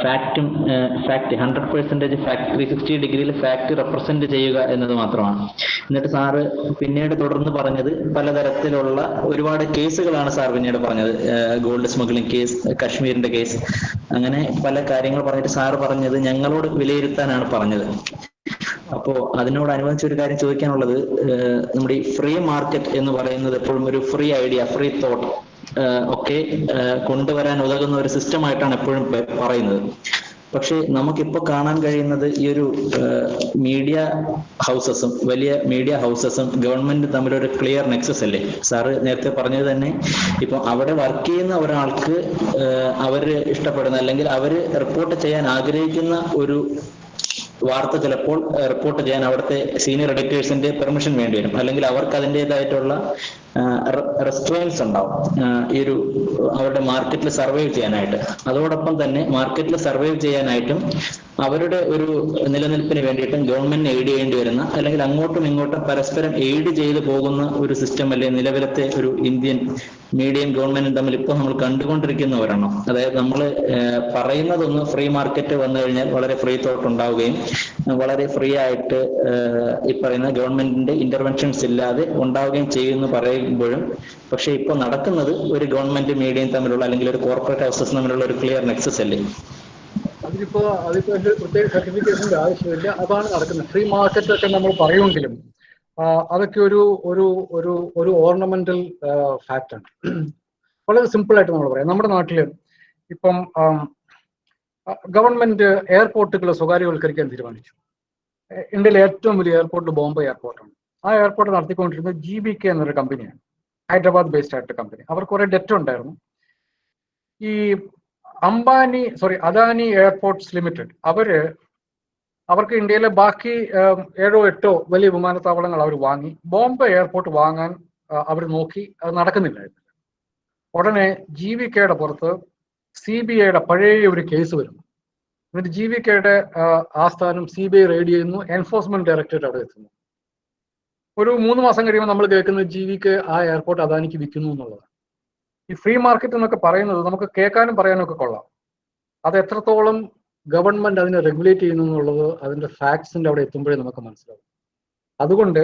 fact 100% fact 360 ഡിഗ്രിയിൽ fact represent ചെയ്യുക എന്നത് മാത്രമാണ്. എന്നിട്ട് സാറ് പിന്നീട് തുടർന്ന് പറഞ്ഞത് പലതരത്തിലുള്ള ഒരുപാട് കേസുകളാണ് സാർ പിന്നീട് പറഞ്ഞത്. ഗോൾഡ് സ്മഗ്ലിംഗ് കേസ്, കശ്മീരിന്റെ കേസ്, അങ്ങനെ പല കാര്യങ്ങൾ പറഞ്ഞിട്ട് സാറ് പറഞ്ഞത് ഞങ്ങളോട് വിലയിരുത്താനാണ് പറഞ്ഞത്. അപ്പോൾ അതിനോടനുബന്ധിച്ച് ഒരു കാര്യം ചോദിക്കാനുള്ളത്, നമ്മുടെ ഈ ഫ്രീ മാർക്കറ്റ് എന്ന് പറയുന്നത് എപ്പോഴും ഒരു ഫ്രീ ഐഡിയ, ഫ്രീ തോട്ട് ഒക്കെ കൊണ്ടുവരാൻ ഉതകുന്ന ഒരു സിസ്റ്റമായിട്ടാണ് എപ്പോഴും പറയുന്നത്. പക്ഷെ നമുക്കിപ്പോൾ കാണാൻ കഴിയുന്നത് ഈ ഒരു മീഡിയ ഹൗസസും വലിയ മീഡിയ ഹൗസസും ഗവൺമെന്റ് തമ്മിലൊരു ക്ലിയർ നെക്സസ് അല്ലേ? സാറ് നേരത്തെ പറഞ്ഞത് തന്നെ, ഇപ്പൊ അവിടെ വർക്ക് ചെയ്യുന്ന ഒരാൾക്ക് അവര് ഇഷ്ടപ്പെടുന്ന അല്ലെങ്കിൽ അവര് റിപ്പോർട്ട് ചെയ്യാൻ ആഗ്രഹിക്കുന്ന ഒരു വാർത്ത ചിലപ്പോൾ റിപ്പോർട്ട് ചെയ്യാൻ അവിടുത്തെ സീനിയർ എഡിറ്റേഴ്സിന്റെ പെർമിഷൻ വേണ്ടി വരും, അല്ലെങ്കിൽ അവർക്ക് അതിൻ്റെതായിട്ടുള്ള റെസ്ട്രെയിൻസ് ഉണ്ടാവും ഈ ഒരു അവരുടെ മാർക്കറ്റിൽ സർവൈവ് ചെയ്യാനായിട്ട്. അതോടൊപ്പം തന്നെ മാർക്കറ്റിൽ സർവൈവ് ചെയ്യാനായിട്ടും അവരുടെ ഒരു നിലനിൽപ്പിന് വേണ്ടിയിട്ടും ഗവൺമെന്റിന് എയ്ഡ് ചെയ്യേണ്ടി വരുന്ന, അല്ലെങ്കിൽ അങ്ങോട്ടും ഇങ്ങോട്ടും പരസ്പരം എയ്ഡ് ചെയ്ത് പോകുന്ന ഒരു സിസ്റ്റം അല്ലേ നിലവിലത്തെ ഒരു ഇന്ത്യൻ മീഡിയയും ഗവൺമെന്റും തമ്മിൽ ഇപ്പോൾ നമ്മൾ കണ്ടുകൊണ്ടിരിക്കുന്ന ഒരെണ്ണം. അതായത് നമ്മൾ പറയുന്നതൊന്ന് ഫ്രീ മാർക്കറ്റ് വന്നു കഴിഞ്ഞാൽ വളരെ ഫ്രീ തോട്ട് ഉണ്ടാവുകയും വളരെ ഫ്രീ ആയിട്ട് ഈ പറയുന്ന ഗവൺമെന്റിന്റെ ഇന്റർവെൻഷൻസ് ഇല്ലാതെ ഉണ്ടാവുകയും ചെയ്യുമെന്ന് പറയുമ്പോഴും, പക്ഷെ ഇപ്പോൾ നടക്കുന്നത് ഒരു ഗവൺമെന്റ് മീഡിയയും തമ്മിലുള്ള അല്ലെങ്കിൽ ഒരു കോർപ്പറേറ്റ് ഹൗസസ് തമ്മിലുള്ള ഒരു ക്ലിയർ നെക്സസ് അല്ലേ? അതിപ്പോ പ്രത്യേക സർട്ടിഫിക്കേഷന്റെ ആവശ്യമില്ല. അതാണ് നടക്കുന്നത്. ഫ്രീ മാർക്കറ്റ് ഒക്കെ നമ്മൾ പറയുമെങ്കിലും അതൊക്കെ ഒരു ഓർണമെന്റൽ ഫാക്റ്റാണ്. വളരെ സിമ്പിൾ ആയിട്ട് നമ്മൾ പറയാം. നമ്മുടെ നാട്ടില് ഇപ്പം ഗവൺമെന്റ് എയർപോർട്ടുകൾ സ്വകാര്യവൽക്കരിക്കാൻ തീരുമാനിച്ചു. ഇന്ത്യയിലെ ഏറ്റവും വലിയ എയർപോർട്ട് ബോംബെ എയർപോർട്ടാണ്. ആ എയർപോർട്ട് നടത്തിക്കൊണ്ടിരുന്നത് GBK എന്നൊരു കമ്പനിയാണ്, ഹൈദരാബാദ് ബേസ്ഡ് ആയിട്ട് കമ്പനി. അവർ കുറെ ഡെറ്റ് ഉണ്ടായിരുന്നു. ഈ അദാനി എയർപോർട്ട്സ് ലിമിറ്റഡ് അവർക്ക് ഇന്ത്യയിലെ ബാക്കി 7 or 8 വലിയ വിമാനത്താവളങ്ങൾ അവർ വാങ്ങി. ബോംബെ എയർപോർട്ട് വാങ്ങാൻ അവർ നോക്കി, അത് നടക്കുന്നില്ലായിരുന്നു. ഉടനെ GVKയുടെ പുറത്ത് CBIയുടെ പഴയ ഒരു കേസ് വരുന്നു. എന്നിട്ട് GVKയുടെ ആസ്ഥാനം CBI റെയ്ഡ് ചെയ്യുന്നു. എൻഫോഴ്സ്മെന്റ് ഡയറക്ടറേറ്റ് അവിടെ എത്തുന്നു. ഒരു 3 മാസം കഴിയുമ്പോൾ നമ്മൾ കേൾക്കുന്നത് GVK ആ എയർപോർട്ട് അദാനിക്ക് വിൽക്കുന്നു എന്നുള്ളതാണ്. ഈ ഫ്രീ മാർക്കറ്റ് എന്നൊക്കെ പറയുന്നത് നമുക്ക് കേൾക്കാനും പറയാനും ഒക്കെ കൊള്ളാം. അത് എത്രത്തോളം ഗവൺമെന്റ് അതിനെ റെഗുലേറ്റ് ചെയ്യുന്നു എന്നുള്ളത് അതിന്റെ ഫാക്ട്സിന്റെ അവിടെ എത്തുമ്പോഴേ നമുക്ക് മനസ്സിലാവും. അതുകൊണ്ട്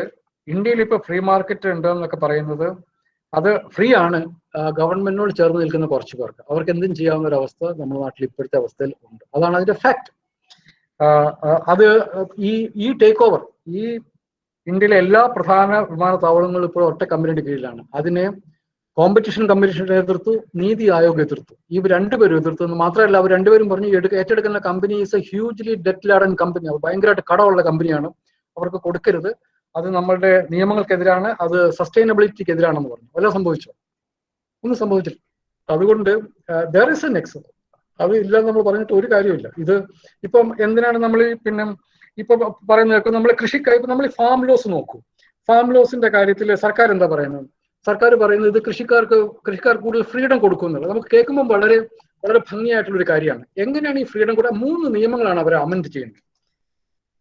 ഇന്ത്യയിൽ ഇപ്പോൾ ഫ്രീ മാർക്കറ്റ് ഉണ്ട് എന്നൊക്കെ പറയുന്നത് അത് ഫ്രീ ആണ്. ഗവൺമെന്റിനോട് ചേർന്ന് നിൽക്കുന്ന കുറച്ച് പേർക്ക് അവർക്ക് എന്തും ചെയ്യാവുന്ന ഒരു അവസ്ഥ നമ്മുടെ നാട്ടിൽ ഇപ്പോഴത്തെ അവസ്ഥയിൽ ഉണ്ട്. അതാണ് അതിന്റെ ഫാക്ട്. അത് ഈ ടേക്ക് ഓവർ ഈ ഇന്ത്യയിലെ എല്ലാ പ്രധാന വിമാനത്താവളങ്ങളും ഇപ്പോൾ ഒറ്റ കമ്പനിയുടെ കീഴിലാണ്. അതിനെ കോമ്പറ്റീഷൻ കമ്മീഷൻ എതിർത്തു, നീതി ആയോഗ് എതിർത്തു. ഇവർ രണ്ടുപേരും എതിർത്തു എന്ന് മാത്രമല്ല, അവർ രണ്ടുപേരും പറഞ്ഞു ഏറ്റെടുക്കുന്ന company is A hugely debt Laden company. അത് ഭയങ്കരമായിട്ട് കടമുള്ള കമ്പനിയാണ്, അവർക്ക് കൊടുക്കരുത്, അത് നമ്മളുടെ നിയമങ്ങൾക്കെതിരാണ്, അത് സസ്റ്റൈനബിലിറ്റിക്ക് എതിരാണെന്ന് പറഞ്ഞു. വല്ലതും സംഭവിച്ചോ? ഒന്നും സംഭവിച്ചില്ല. അതുകൊണ്ട് ദർ ഇസ് എ നെക്സ്. അത് ഇല്ലെന്ന് നമ്മൾ പറഞ്ഞിട്ട് ഒരു കാര്യമില്ല. ഇത് ഇപ്പം എന്തിനാണ് നമ്മൾ ഇപ്പൊ പറയുന്നത്? നമ്മൾ കൃഷിക്കായി ഇപ്പൊ നമ്മൾ ഫാം ലോസ് നോക്കൂ. ഫാം ലോസിന്റെ കാര്യത്തിൽ സർക്കാർ എന്താ പറയുന്നത്? സർക്കാർ പറയുന്നത് ഇത് കൃഷിക്കാർ കൂടുതൽ ഫ്രീഡം കൊടുക്കുന്നുള്ളത്. നമുക്ക് കേൾക്കുമ്പോൾ വളരെ വളരെ ഭംഗിയായിട്ടുള്ള ഒരു കാര്യമാണ്. എങ്ങനെയാണ് ഈ ഫ്രീഡം കൂടെ? 3 നിയമങ്ങളാണ് അവർ അമെൻഡ് ചെയ്യുന്നത്.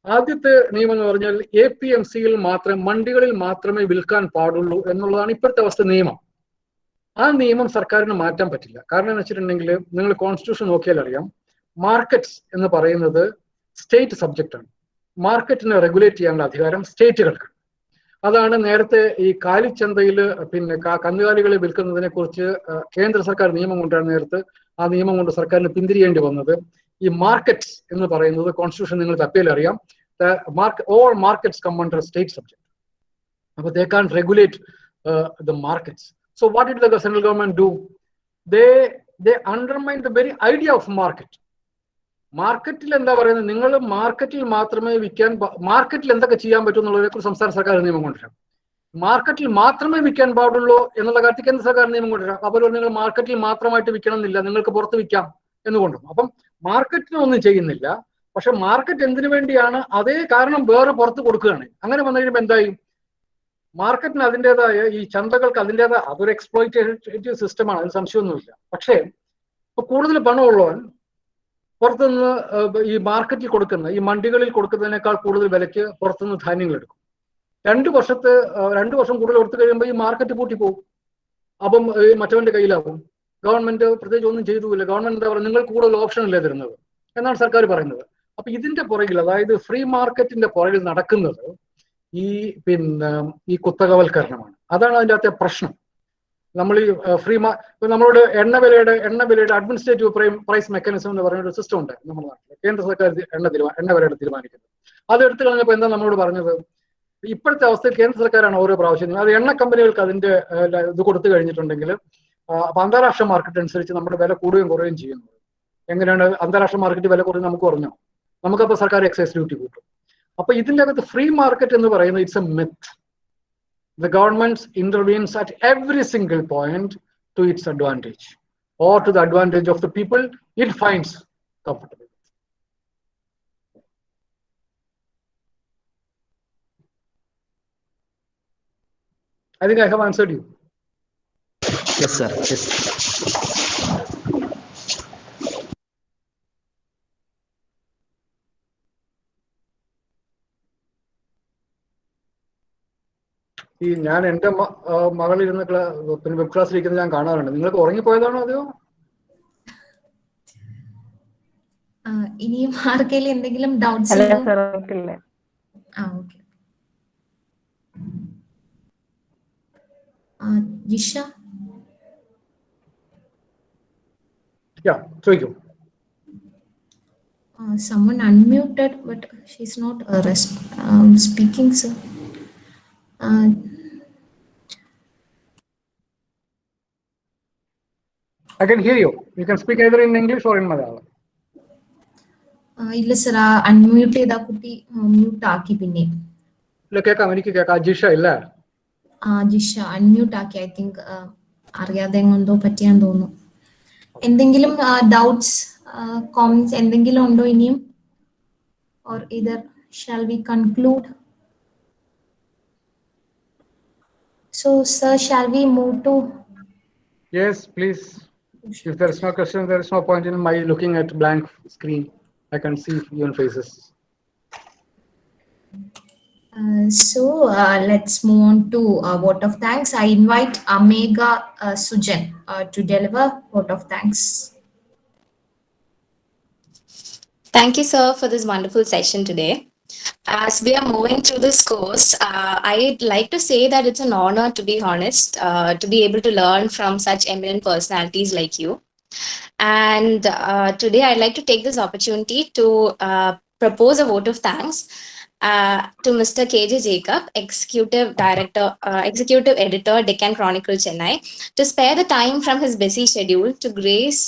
ആദ്യത്തെ നിയമം എന്ന് പറഞ്ഞാൽ APMCയിൽ മാത്രമേ, മണ്ടികളിൽ മാത്രമേ വിൽക്കാൻ പാടുള്ളൂ എന്നുള്ളതാണ് ഇപ്പോഴത്തെ അവസ്ഥ നിയമം. ആ നിയമം സർക്കാരിന് മാറ്റാൻ പറ്റില്ല. കാരണം എന്ന് വെച്ചിട്ടുണ്ടെങ്കിൽ നിങ്ങൾ കോൺസ്റ്റിറ്റ്യൂഷൻ നോക്കിയാൽ അറിയാം, മാർക്കറ്റ്സ് എന്ന് പറയുന്നത് സ്റ്റേറ്റ് സബ്ജക്റ്റ് ആണ്. മാർക്കറ്റിനെ റെഗുലേറ്റ് ചെയ്യാനുള്ള അധികാരം സ്റ്റേറ്റുകൾക്ക്. അതാണ് നേരത്തെ ഈ കാലിച്ചന്തയിൽ കന്നുകാലികളെ വിൽക്കുന്നതിനെ കുറിച്ച് കേന്ദ്ര സർക്കാർ നിയമം കൊണ്ടാണ് നേരത്തെ ആ നിയമം കൊണ്ട് സർക്കാരിന് പിന്തിരിയേണ്ടി വന്നത്. ഈ മാർക്കറ്റ്സ് എന്ന് പറയുന്നത് കോൺസ്റ്റിറ്റ്യൂഷൻ നിങ്ങൾ തപ്പിയാൽ അറിയാം, all markets come under state subject. But they can't regulate the markets. So what did the central government do? They undermined the very idea of market. മാർക്കറ്റിൽ എന്താ പറയുന്നത്? നിങ്ങൾ മാർക്കറ്റിൽ മാത്രമേ വിൽക്കാൻ, മാർക്കറ്റിൽ എന്തൊക്കെ ചെയ്യാൻ പറ്റും എന്നുള്ളതിനെ കുറിച്ച് സംസ്ഥാന സർക്കാർ നിയമം കൊണ്ടുവരാം. മാർക്കറ്റിൽ മാത്രമേ വിൽക്കാൻ പാടുള്ളൂ എന്നുള്ള കാര്യത്തിൽ കേന്ദ്ര സർക്കാർ നിയമം കൊണ്ടുവരാം. അപ്പോൾ നിങ്ങൾ മാർക്കറ്റിൽ മാത്രമായിട്ട് വിൽക്കണം എന്നില്ല, നിങ്ങൾക്ക് പുറത്ത് വിൽക്കാം എന്ന് കൊണ്ടുവരും. അപ്പം മാർക്കറ്റിനൊന്നും ചെയ്യുന്നില്ല. പക്ഷെ മാർക്കറ്റ് എന്തിനു വേണ്ടിയാണ്? അതേ കാരണം വേറെ പുറത്ത് കൊടുക്കുകയാണ്. അങ്ങനെ വന്നു കഴിയുമ്പോൾ എന്തായി? മാർക്കറ്റിന് അതിൻ്റെതായ, ഈ ചന്തകൾക്ക് അതിൻ്റെതായ, അതൊരു എക്സ്പ്ലോയിറ്റേറ്റീവ് സിസ്റ്റമാണ്, അതിന് സംശയമൊന്നുമില്ല. പക്ഷേ ഇപ്പൊ കൂടുതൽ പണമുള്ളവൻ പുറത്തുനിന്ന് ഈ മാർക്കറ്റിൽ കൊടുക്കുന്ന, ഈ മണ്ടികളിൽ കൊടുക്കുന്നതിനേക്കാൾ കൂടുതൽ വിലയ്ക്ക് പുറത്തുനിന്ന് ധാന്യങ്ങൾ എടുക്കും. 2 വർഷം കൂടുതൽ കൊടുത്തു കഴിയുമ്പോൾ ഈ മാർക്കറ്റ് പൂട്ടിപ്പോകും. അപ്പം മറ്റവന്റെ കയ്യിലാവും. ഗവൺമെന്റ് പ്രത്യേകിച്ച് ഒന്നും ചെയ്തുമില്ല. ഗവൺമെന്റ് എന്താ പറയുക? നിങ്ങൾ കൂടുതൽ ഓപ്ഷൻ അല്ലേ തരുന്നത് എന്നാണ് സർക്കാർ പറയുന്നത്. അപ്പൊ ഇതിന്റെ പുറകിൽ, അതായത് ഫ്രീ മാർക്കറ്റിന്റെ പുറകിൽ നടക്കുന്നത് ഈ കുത്തകവൽക്കരണമാണ്. അതാണ് അതിൻ്റെ അകത്തെ പ്രശ്നം. നമ്മൾ ഈ നമ്മളോട് എണ്ണവിലയുടെ അഡ്മിനിസ്ട്രേറ്റീവ് പ്രൈസ് മെക്കാനിസം എന്ന് പറയുന്ന ഒരു സിസ്റ്റം ഉണ്ട് നമ്മുടെ നാട്ടിൽ. കേന്ദ്ര സർക്കാർ എണ്ണവിലയുടെ തീരുമാനിക്കുന്നത്. അത് എടുത്തു കളഞ്ഞപ്പോൾ എന്താ നമ്മളോട് പറഞ്ഞത്? ഇപ്പോഴത്തെ അവസ്ഥയിൽ കേന്ദ്ര സർക്കാരാണ് ഓരോ പ്രാവശ്യം, അത് എണ്ണ കമ്പനികൾക്ക് അതിന്റെ ഇത് കൊടുത്തു കഴിഞ്ഞിട്ടുണ്ടെങ്കിൽ അപ്പൊ അന്താരാഷ്ട്ര മാർക്കറ്റ് അനുസരിച്ച് നമ്മുടെ വില കൂടുകയും കുറയുകയും ചെയ്യുന്നു. എങ്ങനെയാണ് അന്താരാഷ്ട്ര മാർക്കറ്റ് വില കുറഞ്ഞ് നമുക്ക് കുറഞ്ഞോ? നമുക്കപ്പോൾ സർക്കാർ എക്സൈസ് ഡ്യൂട്ടി കൂട്ടും. അപ്പൊ ഇതിൻ്റെ അകത്ത് ഫ്രീ മാർക്കറ്റ് എന്ന് പറയുന്നത് it's A myth. The government intervenes at every single point to its advantage or to the advantage of the people it finds comfortable. I think I have answered you. Yes, sir. Yes. ഈ ഞാൻ എൻ്റെ മകളിരുന്ന് web ക്ലാസ്സിലിരിക്കുന്നത് ഞാൻ കാണാറുണ്ട്. നിങ്ങൾക്ക് ഉറങ്ങിപ്പോയതാണോ അതെയോ? ഇനിയും ആർക്കെങ്കിലും എന്തെങ്കിലും ഡൗട്ട്സ്? ജിഷ, ചോദിക്കൂ. Someone unmuted, but she's not speaking, sir. I can hear you. You can speak either in English or in Malayalam. ഇല്ല സർ, അൺമ്യൂട്ട് ചെയ്ത കുട്ടി മ്യൂട്ട് ആക്കി. പിന്നെ ഇല്ല, കേൾക്കാം, എനിക്ക് കേൾക്കാം. ജിഷ ഇല്ല, ജിഷ അൺമ്യൂട്ട് ആക്കി. ഐ തിങ്ക് അറിയാതെ എന്തോ പറ്റിയാന്ന് തോന്നുന്നു. എന്തെങ്കിലും doubts, comments എന്തെങ്കിലും ഉണ്ടോ ഇനിയും? Or either shall we conclude? So, sir, shall we move to? Yes, please. If there is no question, there is no point in my looking at blank screen. I can see your faces. Let's move on to vote of thanks. I invite Amega Sujan to deliver vote of thanks. Thank you, sir, for this wonderful session today. As we are moving through this course, I'd like to say that it's an honor, to be honest, to be able to learn from such eminent personalities like you. And today I'd like to take this opportunity to propose a vote of thanks to Mr. KJ Jacob, Executive Editor, Deccan Chronicle, Chennai, to spare the time from his busy schedule to grace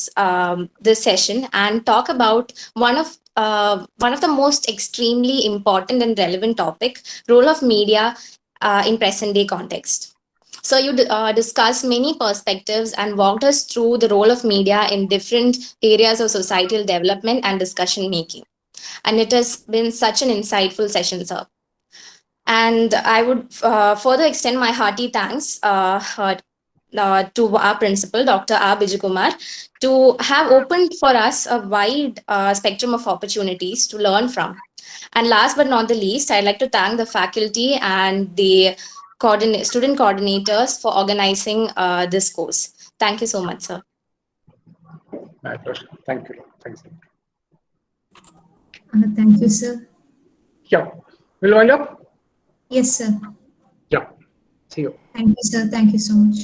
this session and talk about one of the most extremely important and relevant topic, role of media in present day context. So you discussed many perspectives and walked us through the role of media in different areas of societal development and discussion making. And it has been such an insightful session, sir. And I would further extend my hearty thanks to our principal, Dr. R. Bijukumar, to have opened for us a wide spectrum of opportunities to learn from. And last but not the least, I'd like to thank the faculty and the student coordinators for organizing this course. Thank you so much, sir. My pleasure. Thank you. Thanks. Thank you, sir. Yeah. Will you wind up? Yes, sir. Yeah. See you. Thank you, sir. Thank you so much.